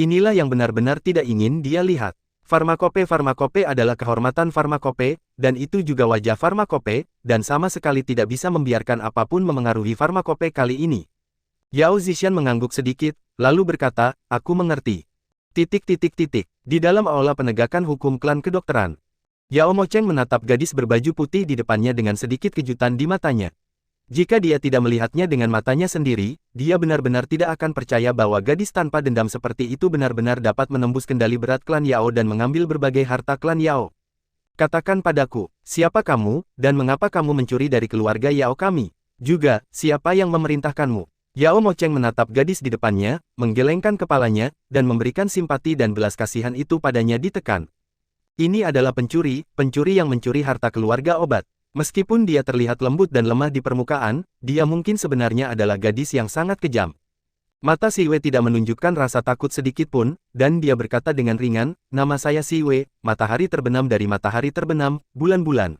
Inilah yang benar-benar tidak ingin dia lihat. Farmakope adalah kehormatan farmakope, dan itu juga wajah farmakope, dan sama sekali tidak bisa membiarkan apapun memengaruhi farmakope kali ini. Yao Zishan mengangguk sedikit, lalu berkata, aku mengerti. Di dalam aula penegakan hukum klan kedokteran. Yao Mocheng menatap gadis berbaju putih di depannya dengan sedikit kejutan di matanya. Jika dia tidak melihatnya dengan matanya sendiri, dia benar-benar tidak akan percaya bahwa gadis tanpa dendam seperti itu benar-benar dapat menembus kendali berat klan Yao dan mengambil berbagai harta klan Yao. Katakan padaku, siapa kamu, dan mengapa kamu mencuri dari keluarga Yao kami? Juga, siapa yang memerintahkanmu? Yao Mocheng menatap gadis di depannya, menggelengkan kepalanya, dan memberikan simpati dan belas kasihan itu padanya ditekan. Ini adalah pencuri yang mencuri harta keluarga obat. Meskipun dia terlihat lembut dan lemah di permukaan, dia mungkin sebenarnya adalah gadis yang sangat kejam. Mata Siwe tidak menunjukkan rasa takut sedikit pun, dan dia berkata dengan ringan, nama saya Siwe, matahari terbenam dari matahari terbenam, bulan-bulan.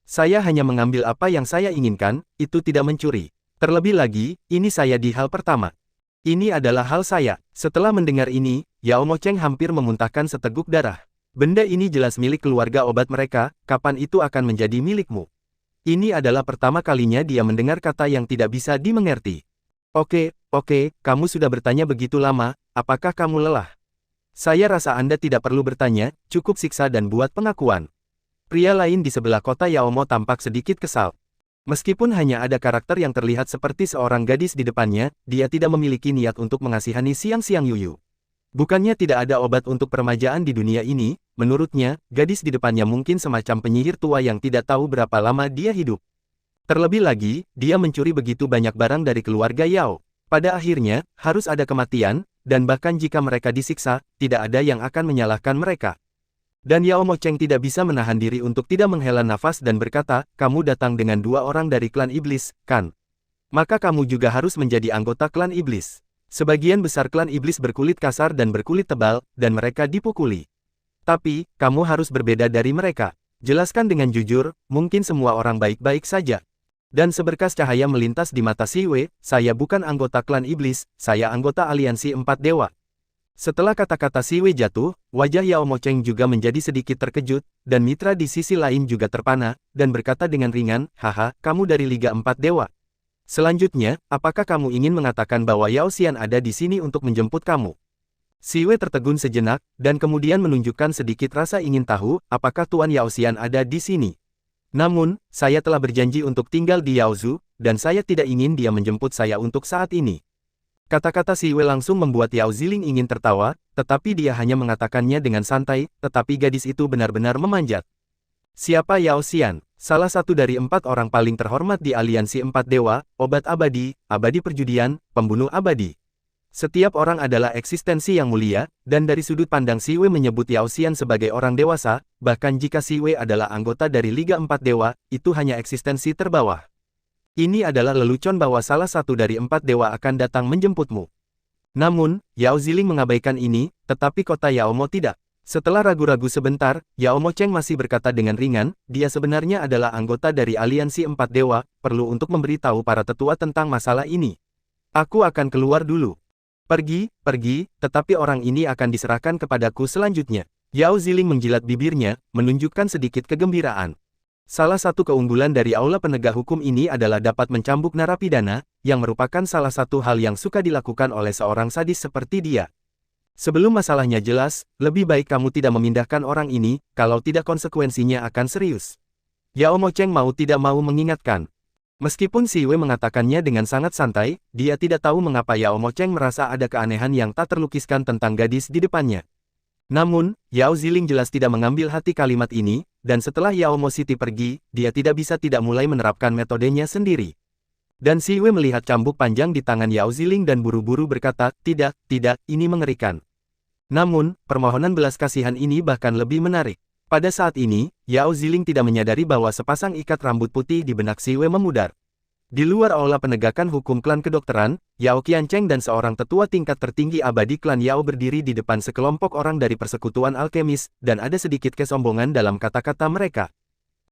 Saya hanya mengambil apa yang saya inginkan, itu tidak mencuri. Terlebih lagi, ini saya di hal pertama. Ini adalah hal saya. Setelah mendengar ini, Yao Mocheng hampir memuntahkan seteguk darah. Benda ini jelas milik keluarga obat mereka, kapan itu akan menjadi milikmu? Ini adalah pertama kalinya dia mendengar kata yang tidak bisa dimengerti. Oke, kamu sudah bertanya begitu lama, apakah kamu lelah? Saya rasa Anda tidak perlu bertanya, cukup siksa dan buat pengakuan. Pria lain di sebelah kota Yaomo tampak sedikit kesal. Meskipun hanya ada karakter yang terlihat seperti seorang gadis di depannya, dia tidak memiliki niat untuk mengasihani siang-siang Yuyu. Bukannya tidak ada obat untuk peremajaan di dunia ini, menurutnya, gadis di depannya mungkin semacam penyihir tua yang tidak tahu berapa lama dia hidup. Terlebih lagi, dia mencuri begitu banyak barang dari keluarga Yao. Pada akhirnya, harus ada kematian, dan bahkan jika mereka disiksa, tidak ada yang akan menyalahkan mereka. Dan Yao Mocheng tidak bisa menahan diri untuk tidak menghela nafas dan berkata, kamu datang dengan 2 orang dari klan iblis, kan? Maka kamu juga harus menjadi anggota klan iblis. Sebagian besar klan iblis berkulit kasar dan berkulit tebal, dan mereka dipukuli. Tapi, kamu harus berbeda dari mereka. Jelaskan dengan jujur, mungkin semua orang baik-baik saja. Dan seberkas cahaya melintas di mata Siwe, saya bukan anggota klan iblis, saya anggota aliansi 4 dewa. Setelah kata-kata Siwe jatuh, wajah Yao Mocheng juga menjadi sedikit terkejut, dan mitra di sisi lain juga terpana, dan berkata dengan ringan, haha, kamu dari Liga 4 Dewa. Selanjutnya, apakah kamu ingin mengatakan bahwa Yao Xian ada di sini untuk menjemput kamu? Siwe tertegun sejenak, dan kemudian menunjukkan sedikit rasa ingin tahu, apakah Tuan Yao Xian ada di sini. Namun, saya telah berjanji untuk tinggal di Yaozu, dan saya tidak ingin dia menjemput saya untuk saat ini. Kata-kata Siwe langsung membuat Yao Ziling ingin tertawa, tetapi dia hanya mengatakannya dengan santai, tetapi gadis itu benar-benar memanjat. Siapa Yao Xian? Salah satu dari 4 orang paling terhormat di aliansi 4 dewa, obat abadi, abadi perjudian, pembunuh abadi. Setiap orang adalah eksistensi yang mulia, dan dari sudut pandang Siwe menyebut Yao Xian sebagai orang dewasa, bahkan jika Siwe adalah anggota dari Liga 4 Dewa, itu hanya eksistensi terbawah. Ini adalah lelucon bahwa salah satu dari 4 dewa akan datang menjemputmu. Namun, Yao Ziling mengabaikan ini, tetapi kota Yaomo tidak. Setelah ragu-ragu sebentar, Yao Mocheng masih berkata dengan ringan, dia sebenarnya adalah anggota dari aliansi 4 dewa, perlu untuk memberitahu para tetua tentang masalah ini. Aku akan keluar dulu. Pergi, tetapi orang ini akan diserahkan kepadaku selanjutnya. Yao Ziling menjilat bibirnya, menunjukkan sedikit kegembiraan. Salah satu keunggulan dari aula penegak hukum ini adalah dapat mencambuk narapidana, yang merupakan salah satu hal yang suka dilakukan oleh seorang sadis seperti dia. Sebelum masalahnya jelas, lebih baik kamu tidak memindahkan orang ini, kalau tidak konsekuensinya akan serius. Yao Mocheng mau tidak mau mengingatkan. Meskipun Siwe mengatakannya dengan sangat santai, dia tidak tahu mengapa Yao Mocheng merasa ada keanehan yang tak terlukiskan tentang gadis di depannya. Namun, Yao Ziling jelas tidak mengambil hati kalimat ini, dan setelah Yao Mo City pergi, dia tidak bisa tidak mulai menerapkan metodenya sendiri. Dan Siwe melihat cambuk panjang di tangan Yao Ziling dan buru-buru berkata, tidak, ini mengerikan. Namun, permohonan belas kasihan ini bahkan lebih menarik. Pada saat ini, Yao Ziling tidak menyadari bahwa sepasang ikat rambut putih di benak Siwe memudar. Di luar aula penegakan hukum klan kedokteran, Yao Qiancheng dan seorang tetua tingkat tertinggi abadi klan Yao berdiri di depan sekelompok orang dari persekutuan alkemis, dan ada sedikit kesombongan dalam kata-kata mereka.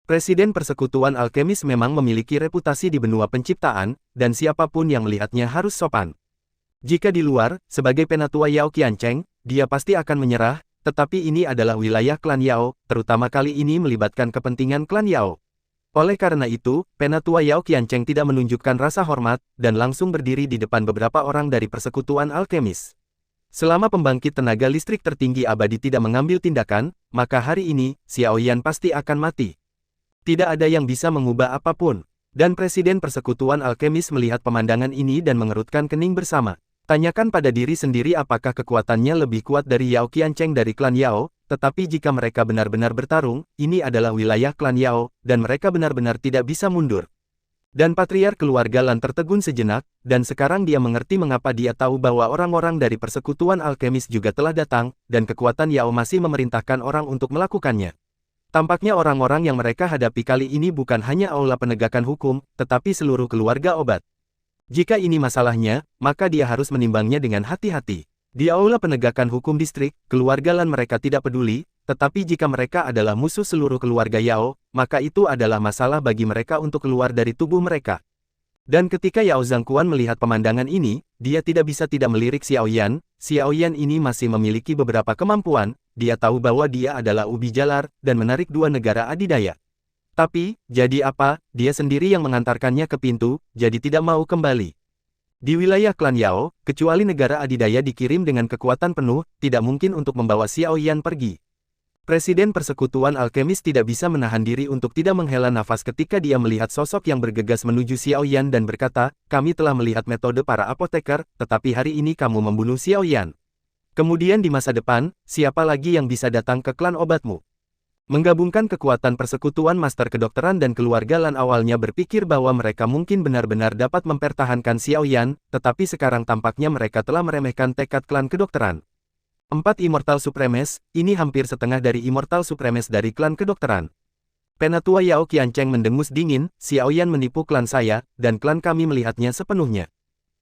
Presiden Persekutuan Alkemis memang memiliki reputasi di benua penciptaan, dan siapapun yang melihatnya harus sopan. Jika di luar, sebagai penatua Yao Qiancheng, dia pasti akan menyerah, tetapi ini adalah wilayah klan Yao, terutama kali ini melibatkan kepentingan klan Yao. Oleh karena itu, penatua Yao Qiancheng tidak menunjukkan rasa hormat, dan langsung berdiri di depan beberapa orang dari Persekutuan Alkemis. Selama pembangkit tenaga listrik tertinggi abadi tidak mengambil tindakan, maka hari ini, Xiao Yan pasti akan mati. Tidak ada yang bisa mengubah apapun. Dan Presiden Persekutuan Alkemis melihat pemandangan ini dan mengerutkan kening bersama. Tanyakan pada diri sendiri apakah kekuatannya lebih kuat dari Yao Qiancheng dari klan Yao, tetapi jika mereka benar-benar bertarung, ini adalah wilayah klan Yao, dan mereka benar-benar tidak bisa mundur. Dan Patriark keluarga Lan tertegun sejenak, dan sekarang dia mengerti mengapa dia tahu bahwa orang-orang dari Persekutuan Alkemis juga telah datang, dan kekuatan Yao masih memerintahkan orang untuk melakukannya. Tampaknya orang-orang yang mereka hadapi kali ini bukan hanya aula penegakan hukum, tetapi seluruh keluarga obat. Jika ini masalahnya, maka dia harus menimbangnya dengan hati-hati. Di aula penegakan hukum distrik, keluarga Lan mereka tidak peduli, tetapi jika mereka adalah musuh seluruh keluarga Yao, maka itu adalah masalah bagi mereka untuk keluar dari tubuh mereka. Dan ketika Yao Zhangquan melihat pemandangan ini, dia tidak bisa tidak melirik Xiao Yan. Xiao Yan ini masih memiliki beberapa kemampuan, dia tahu bahwa dia adalah ubi jalar, dan menarik dua negara adidaya. Tapi, jadi apa, dia sendiri yang mengantarkannya ke pintu, jadi tidak mau kembali. Di wilayah klan Yao, kecuali negara adidaya dikirim dengan kekuatan penuh, tidak mungkin untuk membawa Xiao Yan pergi. Presiden Persekutuan Alkemis tidak bisa menahan diri untuk tidak menghela nafas ketika dia melihat sosok yang bergegas menuju Xiao Yan dan berkata, kami telah melihat metode para apoteker, tetapi hari ini kamu membunuh Xiao Yan. Kemudian di masa depan, siapa lagi yang bisa datang ke klan obatmu? Menggabungkan kekuatan Persekutuan Master Kedokteran dan keluarga Lan awalnya berpikir bahwa mereka mungkin benar-benar dapat mempertahankan Xiao Yan, tetapi sekarang tampaknya mereka telah meremehkan tekad klan kedokteran. 4 Immortal Supremes, ini hampir setengah dari Immortal Supremes dari klan kedokteran. Penatua Yao Qiancheng mendengus dingin, Xiao Yan menipu klan saya, dan klan kami melihatnya sepenuhnya.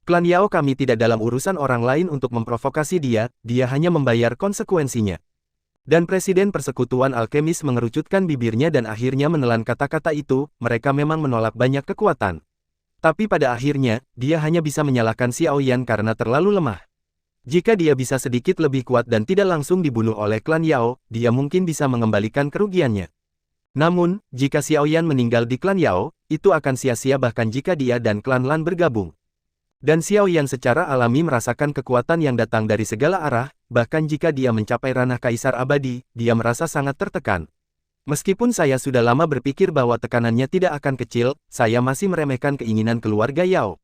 Klan Yao kami tidak dalam urusan orang lain untuk memprovokasi dia hanya membayar konsekuensinya. Dan Presiden Persekutuan Alkemis mengerucutkan bibirnya dan akhirnya menelan kata-kata itu, mereka memang menolak banyak kekuatan. Tapi pada akhirnya, dia hanya bisa menyalahkan Xiao Yan karena terlalu lemah. Jika dia bisa sedikit lebih kuat dan tidak langsung dibunuh oleh klan Yao, dia mungkin bisa mengembalikan kerugiannya. Namun, jika Xiao Yan meninggal di klan Yao, itu akan sia-sia bahkan jika dia dan klan Lan bergabung. Dan Xiao Yan secara alami merasakan kekuatan yang datang dari segala arah, bahkan jika dia mencapai ranah Kaisar Abadi, dia merasa sangat tertekan. Meskipun saya sudah lama berpikir bahwa tekanannya tidak akan kecil, saya masih meremehkan keinginan keluarga Yao.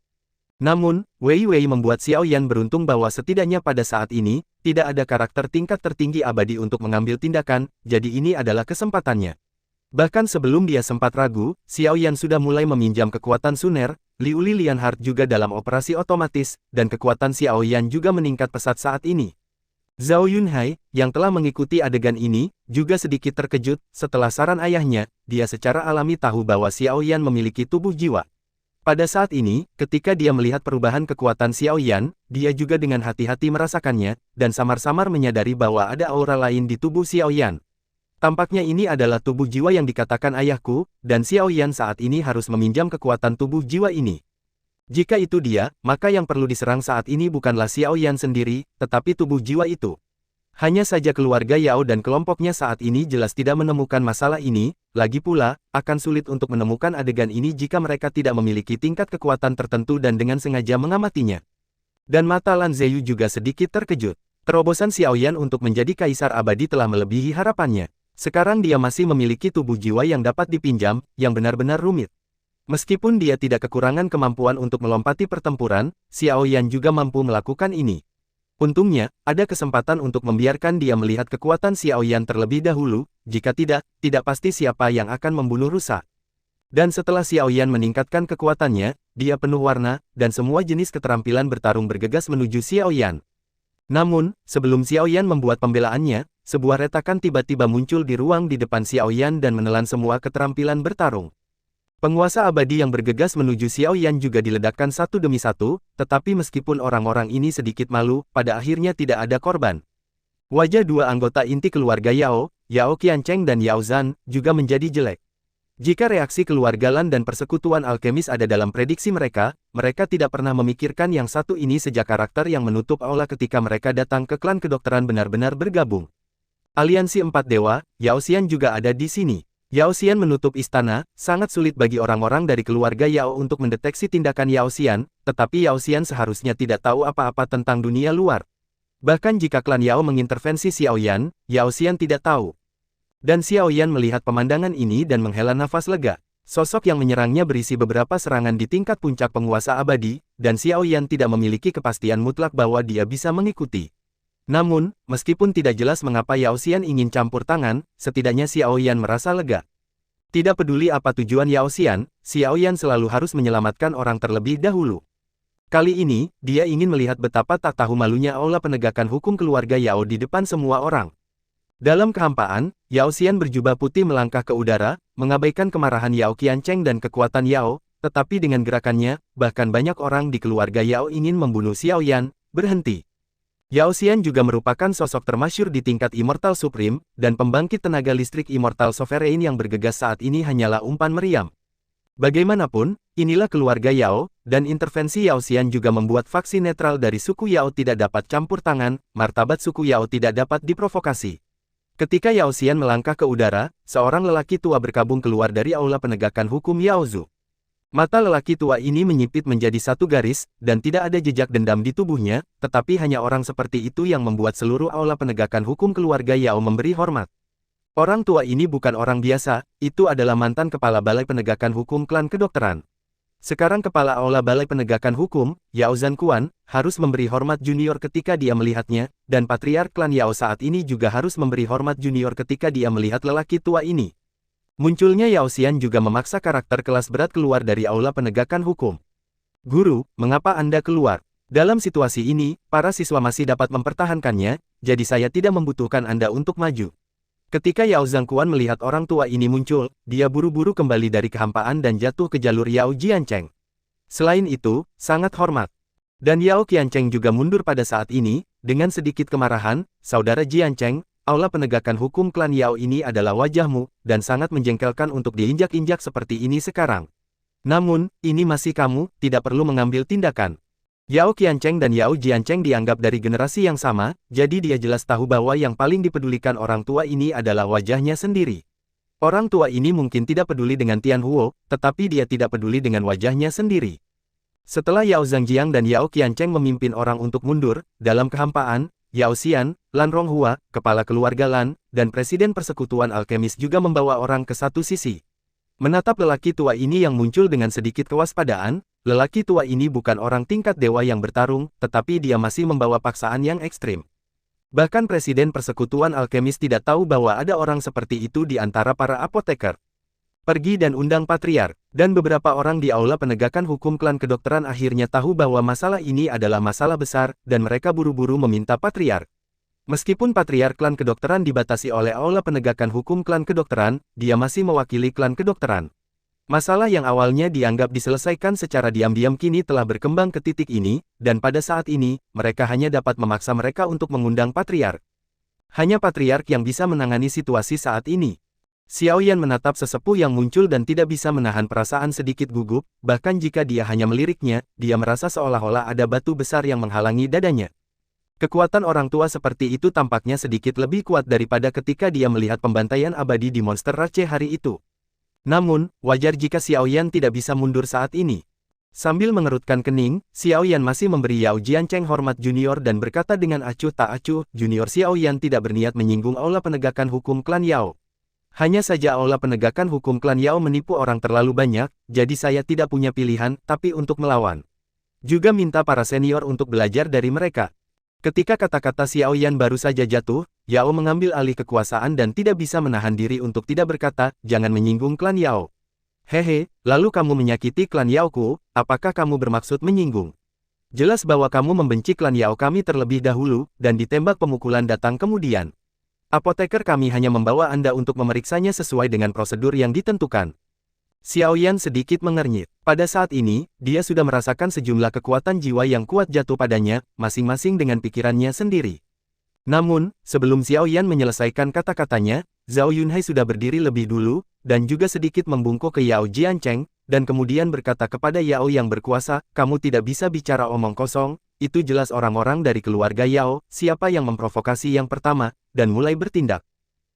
Namun, Wei Wei membuat Xiao Yan beruntung bahwa setidaknya pada saat ini, tidak ada karakter tingkat tertinggi abadi untuk mengambil tindakan, jadi ini adalah kesempatannya. Bahkan sebelum dia sempat ragu, Xiao Yan sudah mulai meminjam kekuatan Suner, Liu Li Lianhard juga dalam operasi otomatis, dan kekuatan Xiao Yan juga meningkat pesat saat ini. Zhao Yunhai, yang telah mengikuti adegan ini, juga sedikit terkejut, setelah saran ayahnya, dia secara alami tahu bahwa Xiao Yan memiliki tubuh jiwa. Pada saat ini, ketika dia melihat perubahan kekuatan Xiao Yan, dia juga dengan hati-hati merasakannya, dan samar-samar menyadari bahwa ada aura lain di tubuh Xiao Yan. Tampaknya ini adalah tubuh jiwa yang dikatakan ayahku, dan Xiao Yan saat ini harus meminjam kekuatan tubuh jiwa ini. Jika itu dia, maka yang perlu diserang saat ini bukanlah Xiao Yan sendiri, tetapi tubuh jiwa itu. Hanya saja keluarga Yao dan kelompoknya saat ini jelas tidak menemukan masalah ini, lagi pula, akan sulit untuk menemukan adegan ini jika mereka tidak memiliki tingkat kekuatan tertentu dan dengan sengaja mengamatinya. Dan mata Lan Ziyu juga sedikit terkejut. Terobosan Xiao Yan untuk menjadi Kaisar Abadi telah melebihi harapannya. Sekarang dia masih memiliki tubuh jiwa yang dapat dipinjam, yang benar-benar rumit. Meskipun dia tidak kekurangan kemampuan untuk melompati pertempuran, Xiao Yan juga mampu melakukan ini. Untungnya, ada kesempatan untuk membiarkan dia melihat kekuatan Xiao Yan terlebih dahulu, jika tidak pasti siapa yang akan membunuh rusa. Dan setelah Xiao Yan meningkatkan kekuatannya, dia penuh warna, dan semua jenis keterampilan bertarung bergegas menuju Xiao Yan. Namun, sebelum Xiao Yan membuat pembelaannya, sebuah retakan tiba-tiba muncul di ruang di depan Xiao Yan dan menelan semua keterampilan bertarung. Penguasa abadi yang bergegas menuju Xiao Yan juga diledakkan satu demi satu, tetapi meskipun orang-orang ini sedikit malu, pada akhirnya tidak ada korban. Wajah dua anggota inti keluarga Yao, Yao Qiancheng dan Yao Zhan, juga menjadi jelek. Jika reaksi keluarga Lan dan persekutuan alkemis ada dalam prediksi mereka, mereka tidak pernah memikirkan yang satu ini sejak karakter yang menutup aula ketika mereka datang ke klan kedokteran benar-benar bergabung. Aliansi Empat Dewa, Yao Xian juga ada di sini. Yao Xian menutup istana, sangat sulit bagi orang-orang dari keluarga Yao untuk mendeteksi tindakan Yao Xian, tetapi Yao Xian seharusnya tidak tahu apa-apa tentang dunia luar. Bahkan jika klan Yao mengintervensi Xiao Yan, Yao Xian tidak tahu. Dan Xiao Yan melihat pemandangan ini dan menghela nafas lega. Sosok yang menyerangnya berisi beberapa serangan di tingkat puncak penguasa abadi, dan Xiao Yan tidak memiliki kepastian mutlak bahwa dia bisa mengikuti. Namun, meskipun tidak jelas mengapa Yao Xian ingin campur tangan, setidaknya Xiao Yan merasa lega. Tidak peduli apa tujuan Yao Xian, Xiao Yan selalu harus menyelamatkan orang terlebih dahulu. Kali ini, dia ingin melihat betapa tak tahu malunya aula penegakan hukum keluarga Yao di depan semua orang. Dalam kehampaan, Yao Xian berjubah putih melangkah ke udara, mengabaikan kemarahan Yao Qiancheng dan kekuatan Yao, tetapi dengan gerakannya, bahkan banyak orang di keluarga Yao ingin membunuh Xiao Yan, berhenti. Yao Xian juga merupakan sosok termasyhur di tingkat Immortal Supreme, dan pembangkit tenaga listrik Immortal Sovereign yang bergegas saat ini hanyalah umpan meriam. Bagaimanapun, inilah keluarga Yao, dan intervensi Yao Xian juga membuat faksi netral dari suku Yao tidak dapat campur tangan, martabat suku Yao tidak dapat diprovokasi. Ketika Yao Xian melangkah ke udara, seorang lelaki tua berkabung keluar dari aula penegakan hukum Yao Zu. Mata lelaki tua ini menyipit menjadi satu garis, dan tidak ada jejak dendam di tubuhnya, tetapi hanya orang seperti itu yang membuat seluruh aula penegakan hukum keluarga Yao memberi hormat. Orang tua ini bukan orang biasa, itu adalah mantan kepala Balai Penegakan Hukum Klan Kedokteran. Sekarang kepala aula Balai Penegakan Hukum, Yao Zhanquan, harus memberi hormat junior ketika dia melihatnya, dan patriark klan Yao saat ini juga harus memberi hormat junior ketika dia melihat lelaki tua ini. Munculnya Yao Xian juga memaksa karakter kelas berat keluar dari aula penegakan hukum. Guru, mengapa Anda keluar? Dalam situasi ini, para siswa masih dapat mempertahankannya, jadi saya tidak membutuhkan Anda untuk maju. Ketika Yao Zhanquan melihat orang tua ini muncul, dia buru-buru kembali dari kehampaan dan jatuh ke jalur Yao Jiancheng. Selain itu, sangat hormat. Dan Yao Qiancheng juga mundur pada saat ini, dengan sedikit kemarahan, saudara Jiancheng, aula penegakan hukum klan Yao ini adalah wajahmu, dan sangat menjengkelkan untuk diinjak-injak seperti ini sekarang. Namun, ini masih kamu, tidak perlu mengambil tindakan. Yao Qiancheng dan Yao Jiancheng dianggap dari generasi yang sama, jadi dia jelas tahu bahwa yang paling dipedulikan orang tua ini adalah wajahnya sendiri. Orang tua ini mungkin tidak peduli dengan Tian Huo, tetapi dia tidak peduli dengan wajahnya sendiri. Setelah Yao Zhangjiang dan Yao Qiancheng memimpin orang untuk mundur, dalam kehampaan, Yao Xian, Lan Ronghua, kepala keluarga Lan, dan presiden persekutuan alkemis juga membawa orang ke satu sisi. Menatap lelaki tua ini yang muncul dengan sedikit kewaspadaan, lelaki tua ini bukan orang tingkat dewa yang bertarung, tetapi dia masih membawa paksaan yang ekstrim. Bahkan presiden persekutuan alkemis tidak tahu bahwa ada orang seperti itu di antara para apoteker. Pergi dan undang patriark, dan beberapa orang di aula penegakan hukum klan kedokteran akhirnya tahu bahwa masalah ini adalah masalah besar, dan mereka buru-buru meminta patriark. Meskipun patriark klan kedokteran dibatasi oleh aula penegakan hukum klan kedokteran, dia masih mewakili klan kedokteran. Masalah yang awalnya dianggap diselesaikan secara diam-diam kini telah berkembang ke titik ini, dan pada saat ini, mereka hanya dapat memaksa mereka untuk mengundang patriark. Hanya patriark yang bisa menangani situasi saat ini. Xiao Yan menatap sesepuh yang muncul dan tidak bisa menahan perasaan sedikit gugup, bahkan jika dia hanya meliriknya, dia merasa seolah-olah ada batu besar yang menghalangi dadanya. Kekuatan orang tua seperti itu tampaknya sedikit lebih kuat daripada ketika dia melihat pembantaian abadi di monster Rache hari itu. Namun, wajar jika Xiao Yan tidak bisa mundur saat ini. Sambil mengerutkan kening, Xiao Yan masih memberi Yao Jiancheng hormat junior dan berkata dengan acuh tak acuh, junior Xiao Yan tidak berniat menyinggung aula penegakan hukum klan Yao. Hanya saja aula penegakan hukum klan Yao menipu orang terlalu banyak, jadi saya tidak punya pilihan, tapi untuk melawan. Juga minta para senior untuk belajar dari mereka. Ketika kata-kata Xiao Yan baru saja jatuh, Yao mengambil alih kekuasaan dan tidak bisa menahan diri untuk tidak berkata, jangan menyinggung klan Yao. Hehe, lalu kamu menyakiti klan Yaoku, apakah kamu bermaksud menyinggung? Jelas bahwa kamu membenci klan Yao kami terlebih dahulu, dan ditembak pemukulan datang kemudian. Apoteker kami hanya membawa Anda untuk memeriksanya sesuai dengan prosedur yang ditentukan. Xiao Yan sedikit mengernyit. Pada saat ini, dia sudah merasakan sejumlah kekuatan jiwa yang kuat jatuh padanya, masing-masing dengan pikirannya sendiri. Namun, sebelum Xiao Yan menyelesaikan kata-katanya, Zhao Yunhai sudah berdiri lebih dulu, dan juga sedikit membungkuk ke Yao Jiancheng, dan kemudian berkata kepada Yao yang berkuasa, kamu tidak bisa bicara omong kosong, itu jelas orang-orang dari keluarga Yao, siapa yang memprovokasi yang pertama, dan mulai bertindak.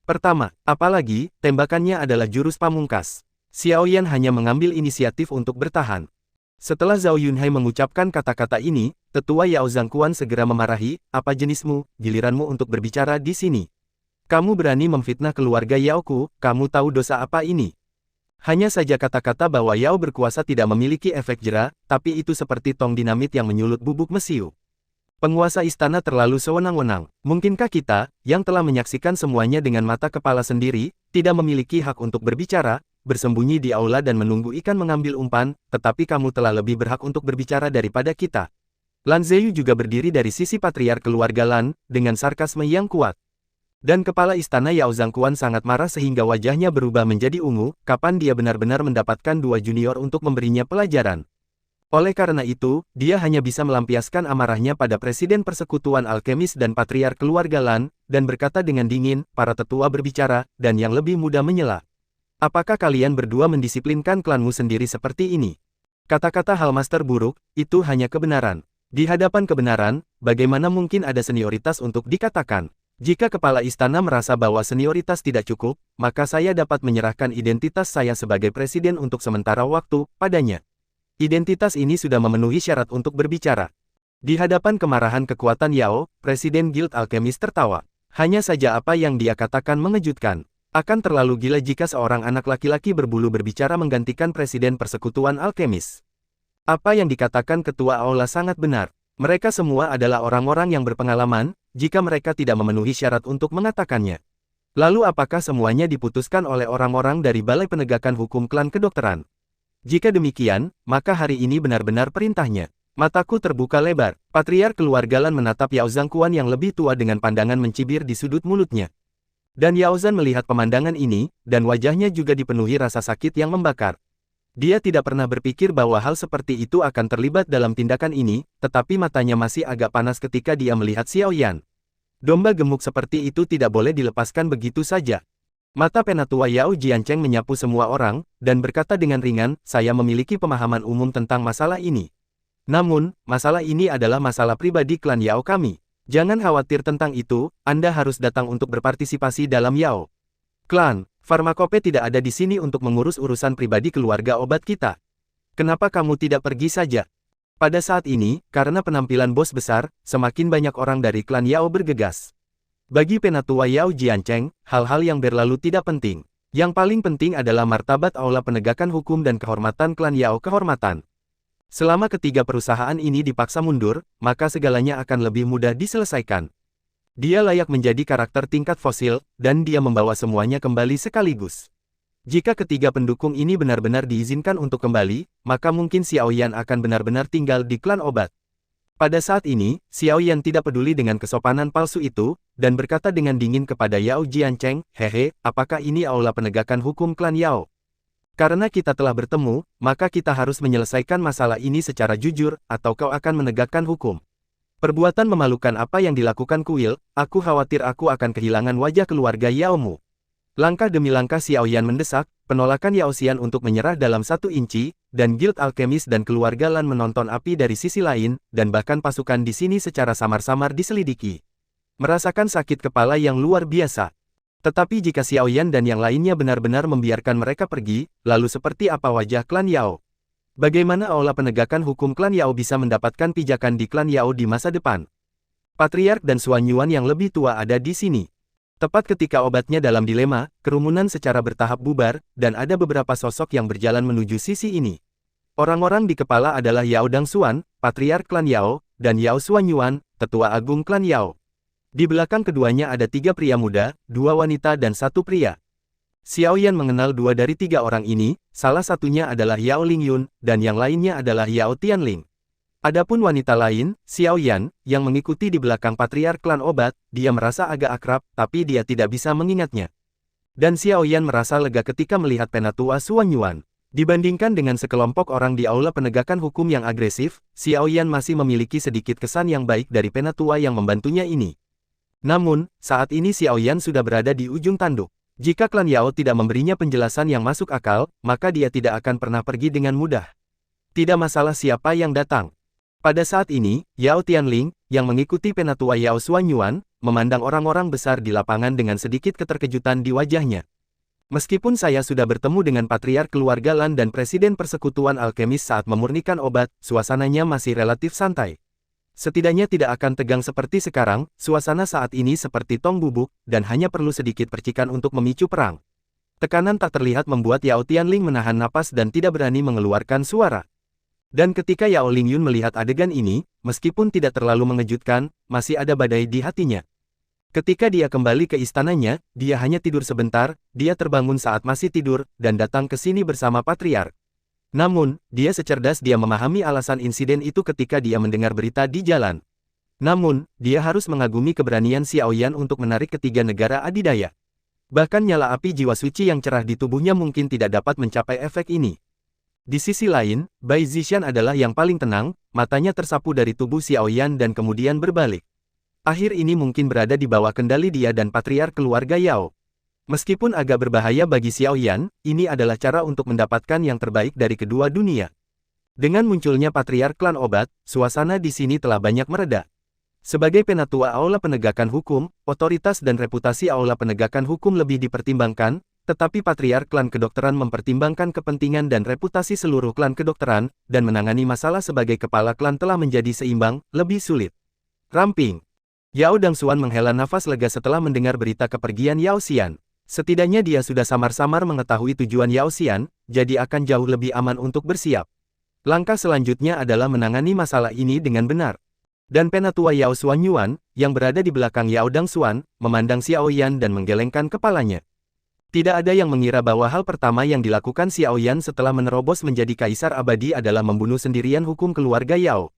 Pertama, apalagi, tembakannya adalah jurus pamungkas. Xiao Yan hanya mengambil inisiatif untuk bertahan. Setelah Zhao Yunhai mengucapkan kata-kata ini, tetua Yao Zhangquan segera memarahi, apa jenismu, giliranmu untuk berbicara di sini. Kamu berani memfitnah keluarga Yaoku, kamu tahu dosa apa ini? Hanya saja kata-kata bahwa Yao berkuasa tidak memiliki efek jera, tapi itu seperti tong dinamit yang menyulut bubuk mesiu. Penguasa istana terlalu sewenang-wenang. Mungkinkah kita, yang telah menyaksikan semuanya dengan mata kepala sendiri, tidak memiliki hak untuk berbicara, bersembunyi di aula dan menunggu ikan mengambil umpan, tetapi kamu telah lebih berhak untuk berbicara daripada kita. Lan Ziyu juga berdiri dari sisi patriark keluarga Lan, dengan sarkasme yang kuat. Dan kepala istana Yao Zhangquan sangat marah sehingga wajahnya berubah menjadi ungu, kapan dia benar-benar mendapatkan dua junior untuk memberinya pelajaran. Oleh karena itu, dia hanya bisa melampiaskan amarahnya pada Presiden Persekutuan Alkemis dan Patriark Keluarga Lan, dan berkata dengan dingin, para tetua berbicara, dan yang lebih muda menyela. Apakah kalian berdua mendisiplinkan klanmu sendiri seperti ini? Kata-kata Hallmaster buruk, itu hanya kebenaran. Di hadapan kebenaran, bagaimana mungkin ada senioritas untuk dikatakan? Jika kepala istana merasa bahwa senioritas tidak cukup, maka saya dapat menyerahkan identitas saya sebagai presiden untuk sementara waktu padanya. Identitas ini sudah memenuhi syarat untuk berbicara. Di hadapan kemarahan kekuatan Yao, Presiden Guild Alkemis tertawa. Hanya saja apa yang dia katakan mengejutkan. Akan terlalu gila jika seorang anak laki-laki berbulu berbicara menggantikan Presiden Persekutuan Alkemis. Apa yang dikatakan Ketua Aula sangat benar. Mereka semua adalah orang-orang yang berpengalaman, jika mereka tidak memenuhi syarat untuk mengatakannya. Lalu apakah semuanya diputuskan oleh orang-orang dari Balai Penegakan Hukum Klan Kedokteran? Jika demikian, maka hari ini benar-benar perintahnya. Mataku terbuka lebar. Patriark keluarga Lan menatap Yao Zhangquan yang lebih tua dengan pandangan mencibir di sudut mulutnya. Dan Yao Zhan melihat pemandangan ini, dan wajahnya juga dipenuhi rasa sakit yang membakar. Dia tidak pernah berpikir bahwa hal seperti itu akan terlibat dalam tindakan ini, tetapi matanya masih agak panas ketika dia melihat Xiao Yan. Domba gemuk seperti itu tidak boleh dilepaskan begitu saja. Mata penatua Yao Jiancheng menyapu semua orang, dan berkata dengan ringan, saya memiliki pemahaman umum tentang masalah ini. Namun, masalah ini adalah masalah pribadi klan Yao kami. Jangan khawatir tentang itu, Anda harus datang untuk berpartisipasi dalam Yao Klan. Farmakope tidak ada di sini untuk mengurus urusan pribadi keluarga obat kita. Kenapa kamu tidak pergi saja? Pada saat ini, karena penampilan bos besar, semakin banyak orang dari klan Yao bergegas. Bagi penatua Yao Jiancheng, hal-hal yang berlalu tidak penting. Yang paling penting adalah martabat aula penegakan hukum dan kehormatan klan Yao kehormatan. Selama ketiga perusahaan ini dipaksa mundur, maka segalanya akan lebih mudah diselesaikan. Dia layak menjadi karakter tingkat fosil, dan dia membawa semuanya kembali sekaligus. Jika ketiga pendukung ini benar-benar diizinkan untuk kembali, maka mungkin Xiao Yan akan benar-benar tinggal di klan obat. Pada saat ini, Xiao Yan tidak peduli dengan kesopanan palsu itu, dan berkata dengan dingin kepada Yao Jiancheng, hehe, apakah ini aula penegakan hukum klan Yao? Karena kita telah bertemu, maka kita harus menyelesaikan masalah ini secara jujur, atau kau akan menegakkan hukum. Perbuatan memalukan apa yang dilakukan Kuil, aku khawatir aku akan kehilangan wajah keluarga Yaomu. Langkah demi langkah Xiao Yan mendesak, penolakan Yao Xian untuk menyerah dalam 1 inci, dan Guild Alkemis dan keluarga Lan menonton api dari sisi lain, dan bahkan pasukan di sini secara samar-samar diselidiki. Merasakan sakit kepala yang luar biasa. Tetapi jika Xiao Yan dan yang lainnya benar-benar membiarkan mereka pergi, lalu seperti apa wajah klan Yao? Bagaimana aula penegakan hukum klan Yao bisa mendapatkan pijakan di klan Yao di masa depan? Patriark dan Xuan Yuan yang lebih tua ada di sini. Tepat ketika obatnya dalam dilema, kerumunan secara bertahap bubar, dan ada beberapa sosok yang berjalan menuju sisi ini. Orang-orang di kepala adalah Yao Dangxuan, Patriark klan Yao, dan Yao Xuan Yuan, Tetua Agung klan Yao. Di belakang keduanya ada 3 pria muda, 2 wanita dan 1 pria. Xiao Yan mengenal 2 dari 3 orang ini, salah satunya adalah Yao Lingyun, dan yang lainnya adalah Yao Tianling. Adapun wanita lain, Xiao Yan, yang mengikuti di belakang Patriark klan obat, dia merasa agak akrab, tapi dia tidak bisa mengingatnya. Dan Xiao Yan merasa lega ketika melihat penatua Xuan Yuan. Dibandingkan dengan sekelompok orang di aula penegakan hukum yang agresif, Xiao Yan masih memiliki sedikit kesan yang baik dari penatua yang membantunya ini. Namun, saat ini Xiao Yan sudah berada di ujung tanduk. Jika klan Yao tidak memberinya penjelasan yang masuk akal, maka dia tidak akan pernah pergi dengan mudah. Tidak masalah siapa yang datang. Pada saat ini, Yao Tianling, yang mengikuti penatua Yao Xuanyuan, memandang orang-orang besar di lapangan dengan sedikit keterkejutan di wajahnya. Meskipun saya sudah bertemu dengan patriark keluarga Lan dan presiden persekutuan alkemis saat memurnikan obat, suasananya masih relatif santai. Setidaknya tidak akan tegang seperti sekarang, suasana saat ini seperti tong bubuk, dan hanya perlu sedikit percikan untuk memicu perang. Tekanan tak terlihat membuat Yao Tianling menahan napas dan tidak berani mengeluarkan suara. Dan ketika Yao Lingyun melihat adegan ini, meskipun tidak terlalu mengejutkan, masih ada badai di hatinya. Ketika dia kembali ke istananya, dia hanya tidur sebentar, dia terbangun saat masih tidur, dan datang ke sini bersama patriark. Namun, dia secerdas dia memahami alasan insiden itu ketika dia mendengar berita di jalan. Namun, dia harus mengagumi keberanian Xiaoyan untuk menarik ketiga negara adidaya. Bahkan nyala api jiwa suci yang cerah di tubuhnya mungkin tidak dapat mencapai efek ini. Di sisi lain, Bai Zishan adalah yang paling tenang, matanya tersapu dari tubuh Xiaoyan dan kemudian berbalik. Akhir ini mungkin berada di bawah kendali dia dan patriark keluarga Yao. Meskipun agak berbahaya bagi Xiaoyan, ini adalah cara untuk mendapatkan yang terbaik dari kedua dunia. Dengan munculnya patriark klan obat, suasana di sini telah banyak mereda. Sebagai penatua Aula Penegakan Hukum, otoritas dan reputasi Aula Penegakan Hukum lebih dipertimbangkan, tetapi patriark klan kedokteran mempertimbangkan kepentingan dan reputasi seluruh klan kedokteran, dan menangani masalah sebagai kepala klan telah menjadi seimbang, lebih sulit. Ramping. Yao Dangxuan menghela nafas lega setelah mendengar berita kepergian Yao Xian. Setidaknya dia sudah samar-samar mengetahui tujuan Yao Xian, jadi akan jauh lebih aman untuk bersiap. Langkah selanjutnya adalah menangani masalah ini dengan benar. Dan penatua Yao Xuanyuan, yang berada di belakang Yao Dangxuan, memandang Xiaoyan dan menggelengkan kepalanya. Tidak ada yang mengira bahwa hal pertama yang dilakukan Xiaoyan setelah menerobos menjadi kaisar abadi adalah membunuh sendirian hukum keluarga Yao.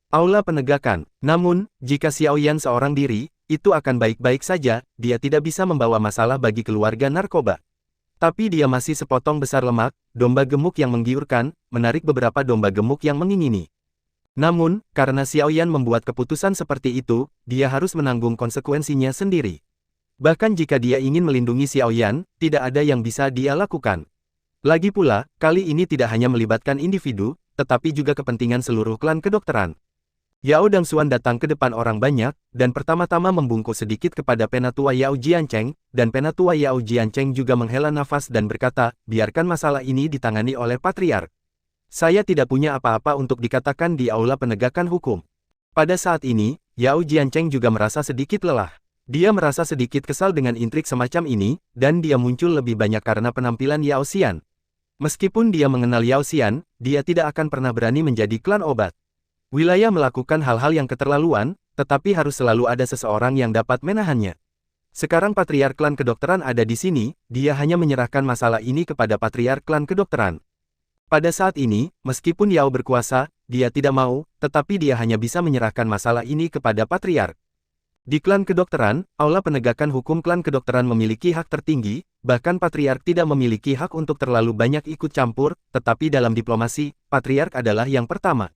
Aula Penegakan. Namun, jika Xiaoyan seorang diri, itu akan baik-baik saja, dia tidak bisa membawa masalah bagi keluarga narkoba. Tapi dia masih sepotong besar lemak, domba gemuk yang menggiurkan, menarik beberapa domba gemuk yang mengingini. Namun, karena Xiaoyan membuat keputusan seperti itu, dia harus menanggung konsekuensinya sendiri. Bahkan jika dia ingin melindungi Xiaoyan, tidak ada yang bisa dia lakukan. Lagi pula, kali ini tidak hanya melibatkan individu, tetapi juga kepentingan seluruh klan kedokteran. Yao Dangxuan datang ke depan orang banyak, dan pertama-tama membungkuk sedikit kepada penatua Yao Jiancheng, dan penatua Yao Jiancheng juga menghela nafas dan berkata, biarkan masalah ini ditangani oleh patriark. Saya tidak punya apa-apa untuk dikatakan di Aula Penegakan Hukum. Pada saat ini, Yao Jiancheng juga merasa sedikit lelah. Dia merasa sedikit kesal dengan intrik semacam ini, dan dia muncul lebih banyak karena penampilan Yao Xian. Meskipun dia mengenal Yao Xian, dia tidak akan pernah berani menjadi klan obat. Wilayah melakukan hal-hal yang keterlaluan, tetapi harus selalu ada seseorang yang dapat menahannya. Sekarang patriark klan kedokteran ada di sini, dia hanya menyerahkan masalah ini kepada patriark klan kedokteran. Pada saat ini, meskipun Yao berkuasa, dia tidak mau, tetapi dia hanya bisa menyerahkan masalah ini kepada patriark. Di klan kedokteran, Aula Penegakan Hukum klan kedokteran memiliki hak tertinggi, bahkan patriark tidak memiliki hak untuk terlalu banyak ikut campur, tetapi dalam diplomasi, patriark adalah yang pertama.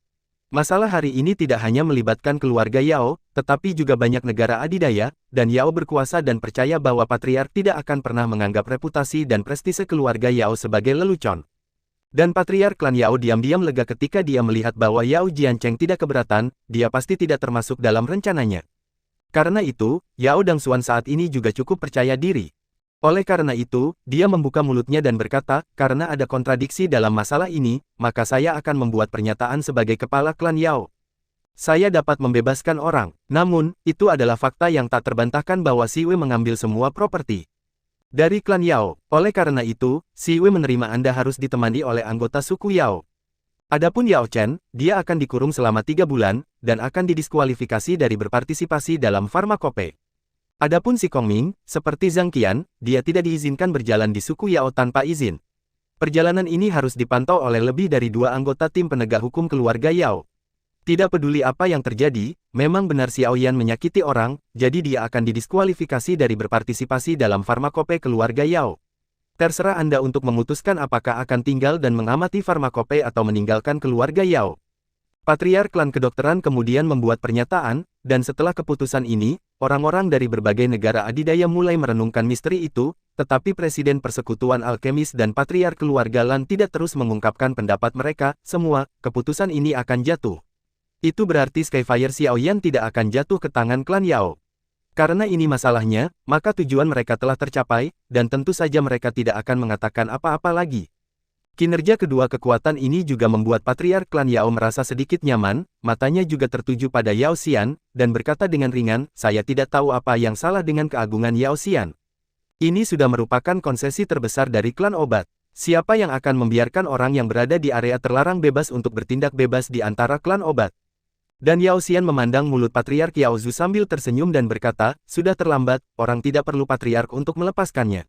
Masalah hari ini tidak hanya melibatkan keluarga Yao, tetapi juga banyak negara adidaya, dan Yao berkuasa dan percaya bahwa patriark tidak akan pernah menganggap reputasi dan prestise keluarga Yao sebagai lelucon. Dan patriark klan Yao diam-diam lega ketika dia melihat bahwa Yao Jiancheng tidak keberatan, dia pasti tidak termasuk dalam rencananya. Karena itu, Yao Dangxuan saat ini juga cukup percaya diri. Oleh karena itu, dia membuka mulutnya dan berkata, karena ada kontradiksi dalam masalah ini, maka saya akan membuat pernyataan sebagai kepala klan Yao. Saya dapat membebaskan orang, namun, itu adalah fakta yang tak terbantahkan bahwa Siwe mengambil semua properti dari klan Yao. Oleh karena itu, Siwe menerima Anda harus ditemani oleh anggota suku Yao. Adapun Yao Chen, dia akan dikurung selama 3 bulan, dan akan didiskualifikasi dari berpartisipasi dalam farmakope. Adapun si Kongming, seperti Zhang Qian, dia tidak diizinkan berjalan di suku Yao tanpa izin. Perjalanan ini harus dipantau oleh lebih dari 2 anggota tim penegak hukum keluarga Yao. Tidak peduli apa yang terjadi, memang benar Xiaoyan menyakiti orang, jadi dia akan didiskualifikasi dari berpartisipasi dalam farmakope keluarga Yao. Terserah Anda untuk memutuskan apakah akan tinggal dan mengamati farmakope atau meninggalkan keluarga Yao. Patriark klan kedokteran kemudian membuat pernyataan, dan setelah keputusan ini, orang-orang dari berbagai negara adidaya mulai merenungkan misteri itu, tetapi Presiden Persekutuan Alkemis dan Patriark Keluarga Lan tidak terus mengungkapkan pendapat mereka. Semua keputusan ini akan jatuh. Itu berarti Skyfire Xiaoyan tidak akan jatuh ke tangan klan Yao. Karena ini masalahnya, maka tujuan mereka telah tercapai, dan tentu saja mereka tidak akan mengatakan apa-apa lagi. Kinerja kedua kekuatan ini juga membuat Patriark klan Yao merasa sedikit nyaman, matanya juga tertuju pada Yao Xian, dan berkata dengan ringan, saya tidak tahu apa yang salah dengan keagungan Yao Xian. Ini sudah merupakan konsesi terbesar dari klan obat. Siapa yang akan membiarkan orang yang berada di area terlarang bebas untuk bertindak bebas di antara klan obat? Dan Yao Xian memandang mulut Patriark Yao Zu sambil tersenyum dan berkata, sudah terlambat, orang tidak perlu Patriark untuk melepaskannya.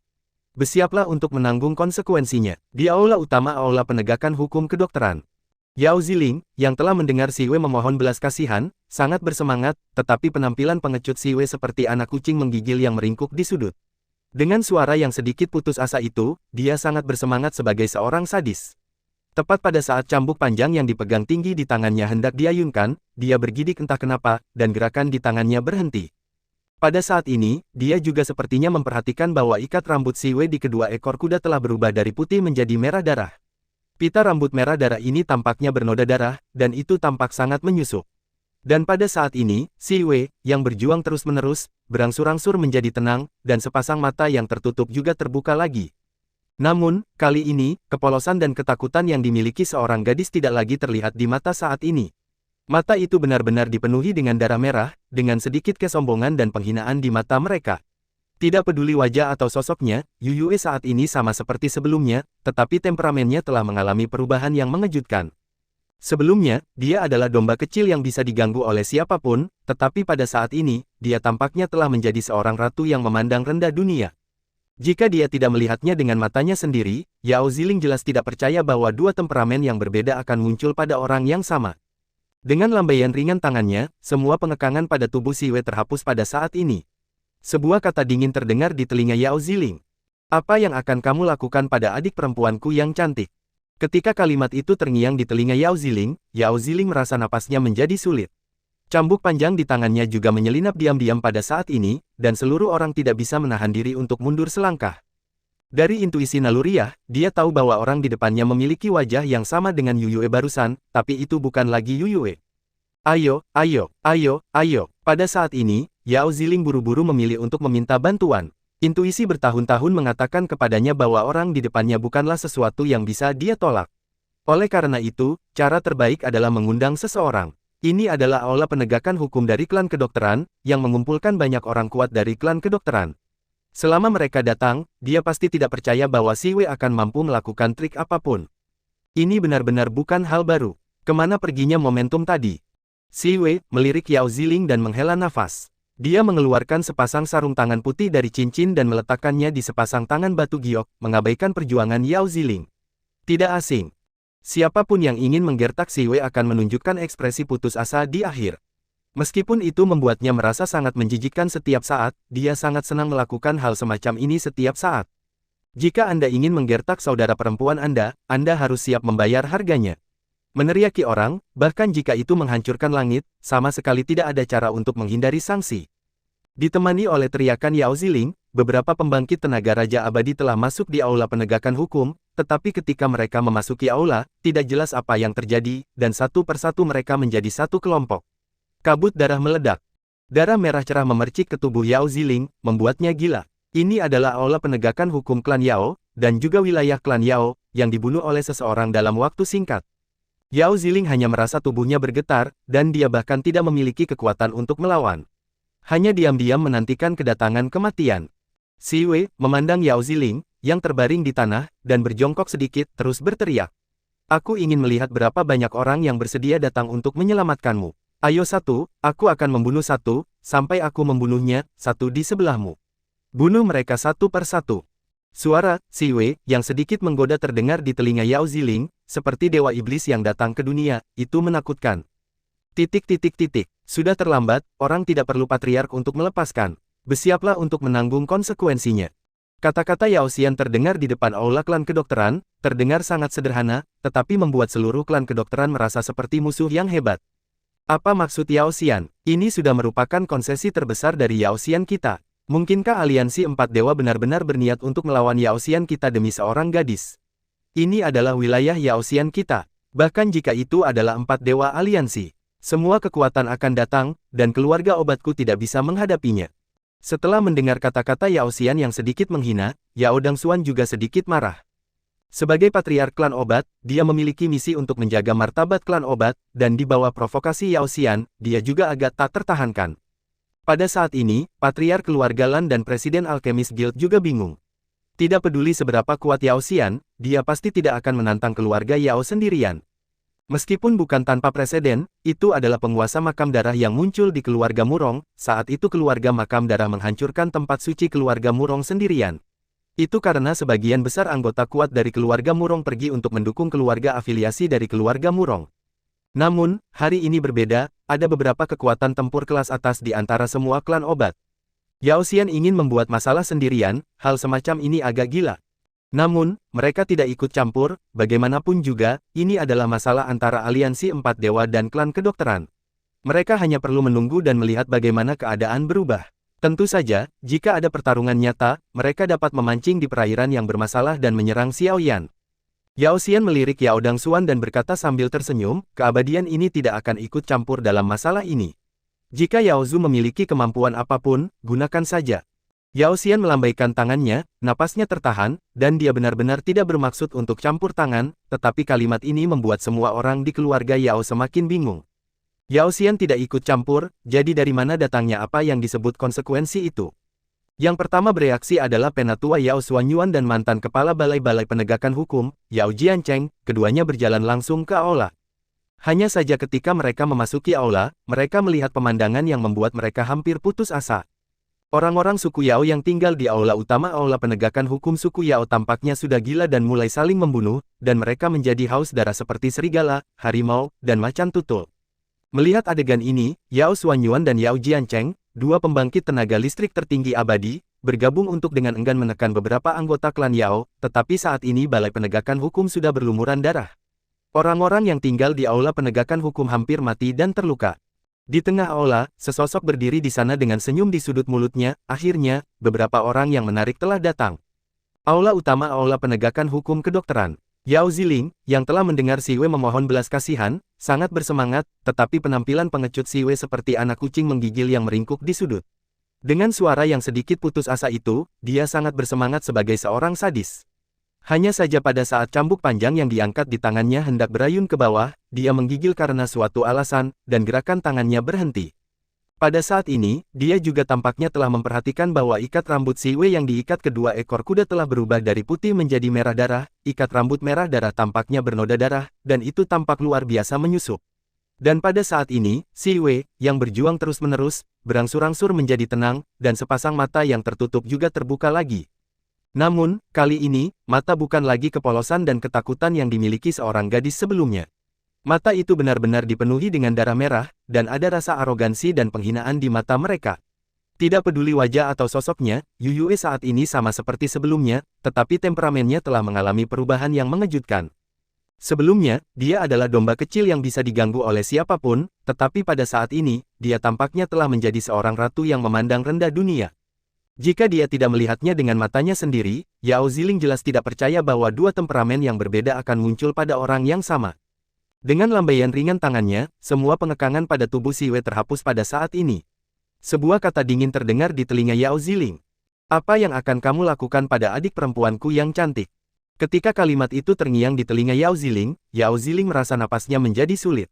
Bersiaplah untuk menanggung konsekuensinya. Di aula utama aula penegakan hukum kedokteran. Yao Ziling, yang telah mendengar Siwe memohon belas kasihan, sangat bersemangat, tetapi penampilan pengecut Siwe seperti anak kucing menggigil yang meringkuk di sudut. Dengan suara yang sedikit putus asa itu, dia sangat bersemangat sebagai seorang sadis. Tepat pada saat cambuk panjang yang dipegang tinggi di tangannya hendak diayunkan, dia bergidik entah kenapa, dan gerakan di tangannya berhenti. Pada saat ini, dia juga sepertinya memperhatikan bahwa ikat rambut Siwe di kedua ekor kuda telah berubah dari putih menjadi merah darah. Pita rambut merah darah ini tampaknya bernoda darah, dan itu tampak sangat menyusup. Dan pada saat ini, Siwe, yang berjuang terus-menerus, berangsur-angsur menjadi tenang, dan sepasang mata yang tertutup juga terbuka lagi. Namun, kali ini, kepolosan dan ketakutan yang dimiliki seorang gadis tidak lagi terlihat di mata saat ini. Mata itu benar-benar dipenuhi dengan darah merah, dengan sedikit kesombongan dan penghinaan di mata mereka. Tidak peduli wajah atau sosoknya, Yu Yue saat ini sama seperti sebelumnya, tetapi temperamennya telah mengalami perubahan yang mengejutkan. Sebelumnya, dia adalah domba kecil yang bisa diganggu oleh siapapun, tetapi pada saat ini, dia tampaknya telah menjadi seorang ratu yang memandang rendah dunia. Jika dia tidak melihatnya dengan matanya sendiri, Yao Ziling jelas tidak percaya bahwa dua temperamen yang berbeda akan muncul pada orang yang sama. Dengan lambaian ringan tangannya, semua pengekangan pada tubuh Siwe terhapus pada saat ini. Sebuah kata dingin terdengar di telinga Yao Ziling. Apa yang akan kamu lakukan pada adik perempuanku yang cantik? Ketika kalimat itu terngiang di telinga Yao Ziling merasa napasnya menjadi sulit. Cambuk panjang di tangannya juga menyelinap diam-diam pada saat ini, dan seluruh orang tidak bisa menahan diri untuk mundur selangkah. Dari intuisi naluriah, dia tahu bahwa orang di depannya memiliki wajah yang sama dengan Yu Yue barusan, tapi itu bukan lagi Yu Yue. Ayo, ayo, ayo, ayo. Pada saat ini, Yao Ziling buru-buru memilih untuk meminta bantuan. Intuisi bertahun-tahun mengatakan kepadanya bahwa orang di depannya bukanlah sesuatu yang bisa dia tolak. Oleh karena itu, cara terbaik adalah mengundang seseorang. Ini adalah aula penegakan hukum dari klan kedokteran, yang mengumpulkan banyak orang kuat dari klan kedokteran. Selama mereka datang, dia pasti tidak percaya bahwa Siwe akan mampu melakukan trik apapun. Ini benar-benar bukan hal baru. Kemana perginya momentum tadi? Siwe melirik Yao Ziling dan menghela nafas. Dia mengeluarkan sepasang sarung tangan putih dari cincin dan meletakkannya di sepasang tangan batu giok, mengabaikan perjuangan Yao Ziling. Tidak asing. Siapapun yang ingin menggertak Siwe akan menunjukkan ekspresi putus asa di akhir. Meskipun itu membuatnya merasa sangat menjijikkan setiap saat, dia sangat senang melakukan hal semacam ini setiap saat. Jika Anda ingin menggertak saudara perempuan Anda harus siap membayar harganya. Meneriaki orang, bahkan jika itu menghancurkan langit, sama sekali tidak ada cara untuk menghindari sanksi. Ditemani oleh teriakan Yao Ziling, beberapa pembangkit tenaga Raja Abadi telah masuk di aula penegakan hukum, tetapi ketika mereka memasuki aula, tidak jelas apa yang terjadi, dan satu persatu mereka menjadi satu kelompok. Kabut darah meledak. Darah merah cerah memercik ke tubuh Yao Ziling, membuatnya gila. Ini adalah aula penegakan hukum klan Yao, dan juga wilayah klan Yao, yang dibunuh oleh seseorang dalam waktu singkat. Yao Ziling hanya merasa tubuhnya bergetar, dan dia bahkan tidak memiliki kekuatan untuk melawan. Hanya diam-diam menantikan kedatangan kematian. Siwe memandang Yao Ziling, yang terbaring di tanah, dan berjongkok sedikit, terus berteriak. Aku ingin melihat berapa banyak orang yang bersedia datang untuk menyelamatkanmu. Ayo satu, aku akan membunuh satu, sampai aku membunuhnya, satu di sebelahmu. Bunuh mereka satu per satu. Suara Siwe yang sedikit menggoda terdengar di telinga Yao Ziling, seperti dewa iblis yang datang ke dunia, itu menakutkan. Sudah terlambat, orang tidak perlu patriark untuk melepaskan. Bersiaplah untuk menanggung konsekuensinya. Kata-kata Yao Xian terdengar di depan aula klan kedokteran, terdengar sangat sederhana, tetapi membuat seluruh klan kedokteran merasa seperti musuh yang hebat. Apa maksud Yao Xian? Ini sudah merupakan konsesi terbesar dari Yao Xian kita. Mungkinkah aliansi empat dewa benar-benar berniat untuk melawan Yao Xian kita demi seorang gadis? Ini adalah wilayah Yao Xian kita. Bahkan jika itu adalah empat dewa aliansi, semua kekuatan akan datang, dan keluarga obatku tidak bisa menghadapinya. Setelah mendengar kata-kata Yao Xian yang sedikit menghina, Yao Dangxuan juga sedikit marah. Sebagai patriark klan obat, dia memiliki misi untuk menjaga martabat klan obat, dan di bawah provokasi Yao Xian, dia juga agak tak tertahankan. Pada saat ini, patriark keluarga Lan dan presiden Alchemist Guild juga bingung. Tidak peduli seberapa kuat Yao Xian, dia pasti tidak akan menantang keluarga Yao sendirian. Meskipun bukan tanpa preseden, itu adalah penguasa makam darah yang muncul di keluarga Murong, saat itu keluarga makam darah menghancurkan tempat suci keluarga Murong sendirian. Itu karena sebagian besar anggota kuat dari keluarga Murong pergi untuk mendukung keluarga afiliasi dari keluarga Murong. Namun, hari ini berbeda, ada beberapa kekuatan tempur kelas atas di antara semua klan obat. Yao Xian ingin membuat masalah sendirian, hal semacam ini agak gila. Namun, mereka tidak ikut campur, bagaimanapun juga, ini adalah masalah antara aliansi empat dewa dan klan kedokteran. Mereka hanya perlu menunggu dan melihat bagaimana keadaan berubah. Tentu saja, jika ada pertarungan nyata, mereka dapat memancing di perairan yang bermasalah dan menyerang Xiao Yan. Yao Xian melirik Yao Dangxuan dan berkata sambil tersenyum, keabadian ini tidak akan ikut campur dalam masalah ini. Jika Yao Zu memiliki kemampuan apapun, gunakan saja. Yao Xian melambaikan tangannya, napasnya tertahan, dan dia benar-benar tidak bermaksud untuk campur tangan, tetapi kalimat ini membuat semua orang di keluarga Yao semakin bingung. Yao Xian tidak ikut campur, jadi dari mana datangnya apa yang disebut konsekuensi itu? Yang pertama bereaksi adalah penatua Yao Xuanyuan dan mantan kepala balai-balai penegakan hukum, Yao Jiancheng, keduanya berjalan langsung ke aula. Hanya saja ketika mereka memasuki aula, mereka melihat pemandangan yang membuat mereka hampir putus asa. Orang-orang suku Yao yang tinggal di aula utama aula penegakan hukum suku Yao tampaknya sudah gila dan mulai saling membunuh, dan mereka menjadi haus darah seperti serigala, harimau, dan macan tutul. Melihat adegan ini, Yao Xuanyuan dan Yao Jiancheng, dua pembangkit tenaga listrik tertinggi abadi, bergabung untuk dengan enggan menekan beberapa anggota klan Yao, tetapi saat ini balai penegakan hukum sudah berlumuran darah. Orang-orang yang tinggal di aula penegakan hukum hampir mati dan terluka. Di tengah aula, sesosok berdiri di sana dengan senyum di sudut mulutnya, akhirnya, beberapa orang yang menarik telah datang. Aula utama aula penegakan hukum kedokteran. Yao Ziling, yang telah mendengar Siwe memohon belas kasihan, sangat bersemangat, tetapi penampilan pengecut Siwe seperti anak kucing menggigil yang meringkuk di sudut. Dengan suara yang sedikit putus asa itu, dia sangat bersemangat sebagai seorang sadis. Hanya saja pada saat cambuk panjang yang diangkat di tangannya hendak berayun ke bawah, dia menggigil karena suatu alasan, dan gerakan tangannya berhenti. Pada saat ini, dia juga tampaknya telah memperhatikan bahwa ikat rambut Siwe yang diikat kedua ekor kuda telah berubah dari putih menjadi merah darah, ikat rambut merah darah tampaknya bernoda darah, dan itu tampak luar biasa menyusup. Dan pada saat ini, Siwe, yang berjuang terus-menerus, berangsur-angsur menjadi tenang, dan sepasang mata yang tertutup juga terbuka lagi. Namun, kali ini, mata bukan lagi kepolosan dan ketakutan yang dimiliki seorang gadis sebelumnya. Mata itu benar-benar dipenuhi dengan darah merah, dan ada rasa arogansi dan penghinaan di mata mereka. Tidak peduli wajah atau sosoknya, Yu Yue saat ini sama seperti sebelumnya, tetapi temperamennya telah mengalami perubahan yang mengejutkan. Sebelumnya, dia adalah domba kecil yang bisa diganggu oleh siapapun, tetapi pada saat ini, dia tampaknya telah menjadi seorang ratu yang memandang rendah dunia. Jika dia tidak melihatnya dengan matanya sendiri, Yao Ziling jelas tidak percaya bahwa dua temperamen yang berbeda akan muncul pada orang yang sama. Dengan lambaian ringan tangannya, semua pengekangan pada tubuh Siwe terhapus pada saat ini. Sebuah kata dingin terdengar di telinga Yao Ziling. Apa yang akan kamu lakukan pada adik perempuanku yang cantik? Ketika kalimat itu terngiang di telinga Yao Ziling merasa napasnya menjadi sulit.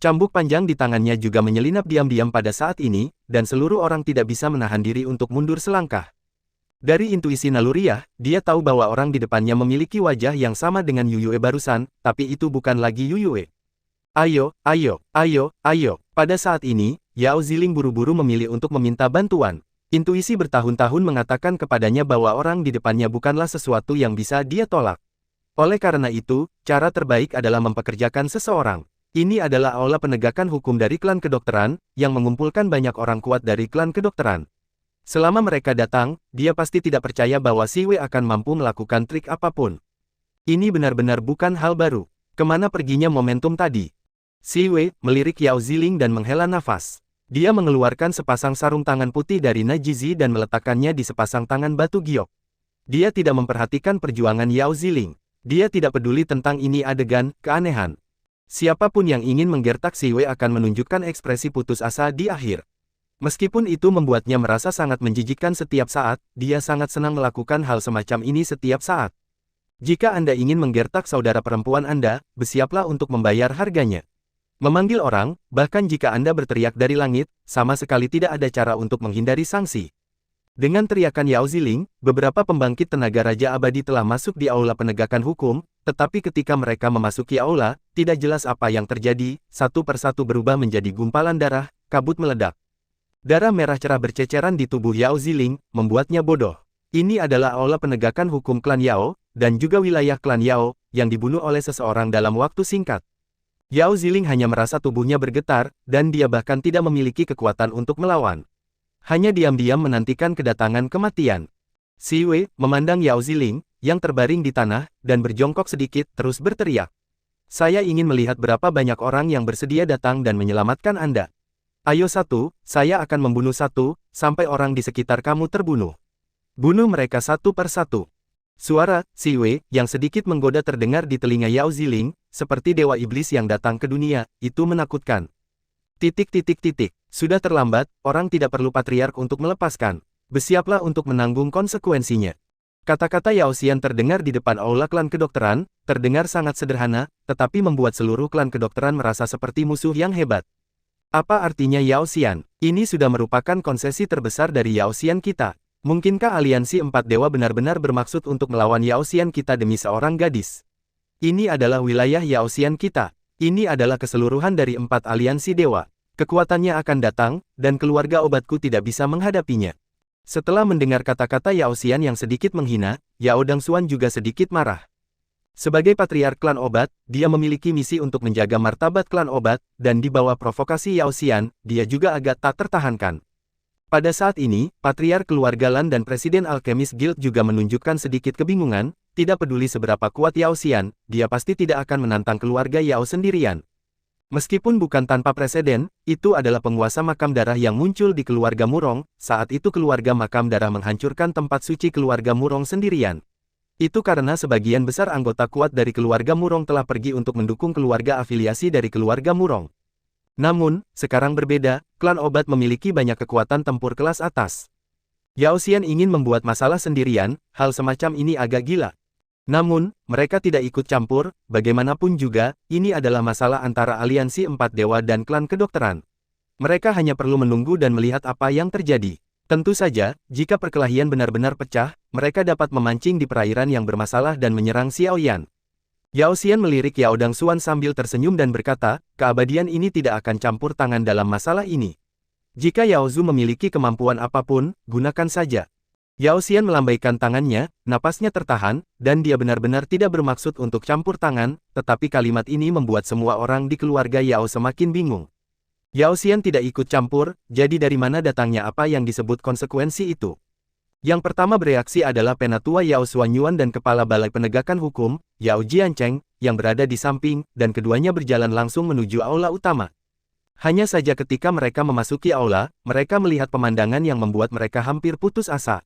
Cambuk panjang di tangannya juga menyelinap diam-diam pada saat ini, dan seluruh orang tidak bisa menahan diri untuk mundur selangkah. Dari intuisi naluriah, dia tahu bahwa orang di depannya memiliki wajah yang sama dengan Yu Yue barusan, tapi itu bukan lagi Yu Yue. Ayo, ayo, ayo, ayo. Pada saat ini, Yao Ziling buru-buru memilih untuk meminta bantuan. Intuisi bertahun-tahun mengatakan kepadanya bahwa orang di depannya bukanlah sesuatu yang bisa dia tolak. Oleh karena itu, cara terbaik adalah mempekerjakan seseorang. Ini adalah aula penegakan hukum dari klan kedokteran, yang mengumpulkan banyak orang kuat dari klan kedokteran. Selama mereka datang, dia pasti tidak percaya bahwa Siwe akan mampu melakukan trik apapun. Ini benar-benar bukan hal baru. Kemana perginya momentum tadi? Si Wei melirik Yao Ziling dan menghela nafas. Dia mengeluarkan sepasang sarung tangan putih dari Najizi dan meletakkannya di sepasang tangan batu giok. Dia tidak memperhatikan perjuangan Yao Ziling. Dia tidak peduli tentang ini adegan keanehan. Siapapun yang ingin menggertak Si Wei akan menunjukkan ekspresi putus asa di akhir. Meskipun itu membuatnya merasa sangat menjijikkan setiap saat, dia sangat senang melakukan hal semacam ini setiap saat. Jika Anda ingin menggertak saudara perempuan Anda, bersiaplah untuk membayar harganya. Memanggil orang, bahkan jika Anda berteriak dari langit, sama sekali tidak ada cara untuk menghindari sanksi. Dengan teriakan Yao Ziling, beberapa pembangkit tenaga Raja Abadi telah masuk di aula penegakan hukum, tetapi ketika mereka memasuki aula, tidak jelas apa yang terjadi, satu persatu berubah menjadi gumpalan darah, kabut meledak. Darah merah cerah berceceran di tubuh Yao Ziling, membuatnya bodoh. Ini adalah aula penegakan hukum klan Yao, dan juga wilayah klan Yao, yang dibunuh oleh seseorang dalam waktu singkat. Yao Ziling hanya merasa tubuhnya bergetar, dan dia bahkan tidak memiliki kekuatan untuk melawan. Hanya diam-diam menantikan kedatangan kematian. Si Wei memandang Yao Ziling, yang terbaring di tanah, dan berjongkok sedikit, terus berteriak. Saya ingin melihat berapa banyak orang yang bersedia datang dan menyelamatkan Anda. Ayo saya akan membunuh sampai orang di sekitar kamu terbunuh. Bunuh mereka satu persatu. Suara Si Wei yang sedikit menggoda terdengar di telinga Yao Ziling, seperti dewa iblis yang datang ke dunia, itu menakutkan. Sudah terlambat, orang tidak perlu patriark untuk melepaskan. Bersiaplah untuk menanggung konsekuensinya. Kata-kata Yao Xian terdengar di depan aula klan kedokteran, terdengar sangat sederhana, tetapi membuat seluruh klan kedokteran merasa seperti musuh yang hebat. Apa artinya Yao Xian? Ini sudah merupakan konsesi terbesar dari Yao Xian kita. Mungkinkah aliansi empat dewa benar-benar bermaksud untuk melawan Yao Xian kita demi seorang gadis? Ini adalah wilayah Yao Xian kita. Ini adalah keseluruhan dari empat aliansi dewa. Kekuatannya akan datang, dan keluarga obatku tidak bisa menghadapinya. Setelah mendengar kata-kata Yao Xian yang sedikit menghina, Yao Dangxuan juga sedikit marah. Sebagai patriark klan obat, dia memiliki misi untuk menjaga martabat klan obat, dan di bawah provokasi Yao Xian, dia juga agak tak tertahankan. Pada saat ini, patriark keluarga Lan dan presiden Alchemist Guild juga menunjukkan sedikit kebingungan, tidak peduli seberapa kuat Yao Xian, dia pasti tidak akan menantang keluarga Yao sendirian. Meskipun bukan tanpa preseden, itu adalah penguasa makam darah yang muncul di keluarga Murong, saat itu keluarga makam darah menghancurkan tempat suci keluarga Murong sendirian. Itu karena sebagian besar anggota kuat dari keluarga Murong telah pergi untuk mendukung keluarga afiliasi dari keluarga Murong. Namun, sekarang berbeda, klan obat memiliki banyak kekuatan tempur kelas atas. Yao Xian ingin membuat masalah sendirian, hal semacam ini agak gila. Namun, mereka tidak ikut campur, bagaimanapun juga, ini adalah masalah antara aliansi empat dewa dan klan kedokteran. Mereka hanya perlu menunggu dan melihat apa yang terjadi. Tentu saja, jika perkelahian benar-benar pecah, mereka dapat memancing di perairan yang bermasalah dan menyerang Xiaoyan. Yao Xian melirik Yao Dangxuan sambil tersenyum dan berkata, keabadian ini tidak akan campur tangan dalam masalah ini. Jika Yao Zu memiliki kemampuan apapun, gunakan saja. Yao Xian melambaikan tangannya, napasnya tertahan, dan dia benar-benar tidak bermaksud untuk campur tangan, tetapi kalimat ini membuat semua orang di keluarga Yao semakin bingung. Yao Xian tidak ikut campur, jadi dari mana datangnya apa yang disebut konsekuensi itu? Yang pertama bereaksi adalah penatua Yao Xuanyuan dan kepala balai penegakan hukum, Yao Jiancheng, yang berada di samping, dan keduanya berjalan langsung menuju aula utama. Hanya saja ketika mereka memasuki aula, mereka melihat pemandangan yang membuat mereka hampir putus asa.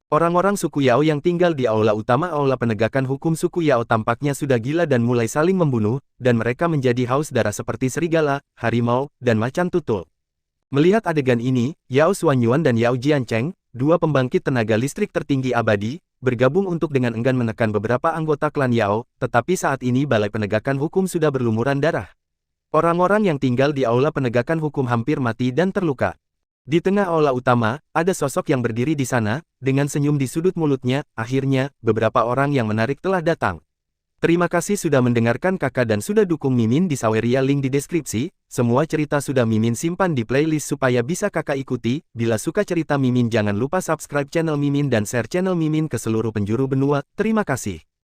Orang-orang suku Yao yang tinggal di aula utama aula penegakan hukum suku Yao tampaknya sudah gila dan mulai saling membunuh, dan mereka menjadi haus darah seperti serigala, harimau, dan macan tutul. Melihat adegan ini, Yao Xuanyuan dan Yao Jiancheng, dua pembangkit tenaga listrik tertinggi abadi, bergabung untuk dengan enggan menekan beberapa anggota klan Yao, tetapi saat ini balai penegakan hukum sudah berlumuran darah. Orang-orang yang tinggal di aula penegakan hukum hampir mati dan terluka. Di tengah aula utama, ada sosok yang berdiri di sana, dengan senyum di sudut mulutnya. Akhirnya, beberapa orang yang menarik telah datang. Terima kasih sudah mendengarkan kakak dan sudah dukung Mimin di Saweria, link di deskripsi. Semua cerita sudah Mimin simpan di playlist supaya bisa kakak ikuti. Bila suka cerita Mimin jangan lupa subscribe channel Mimin dan share channel Mimin ke seluruh penjuru benua. Terima kasih.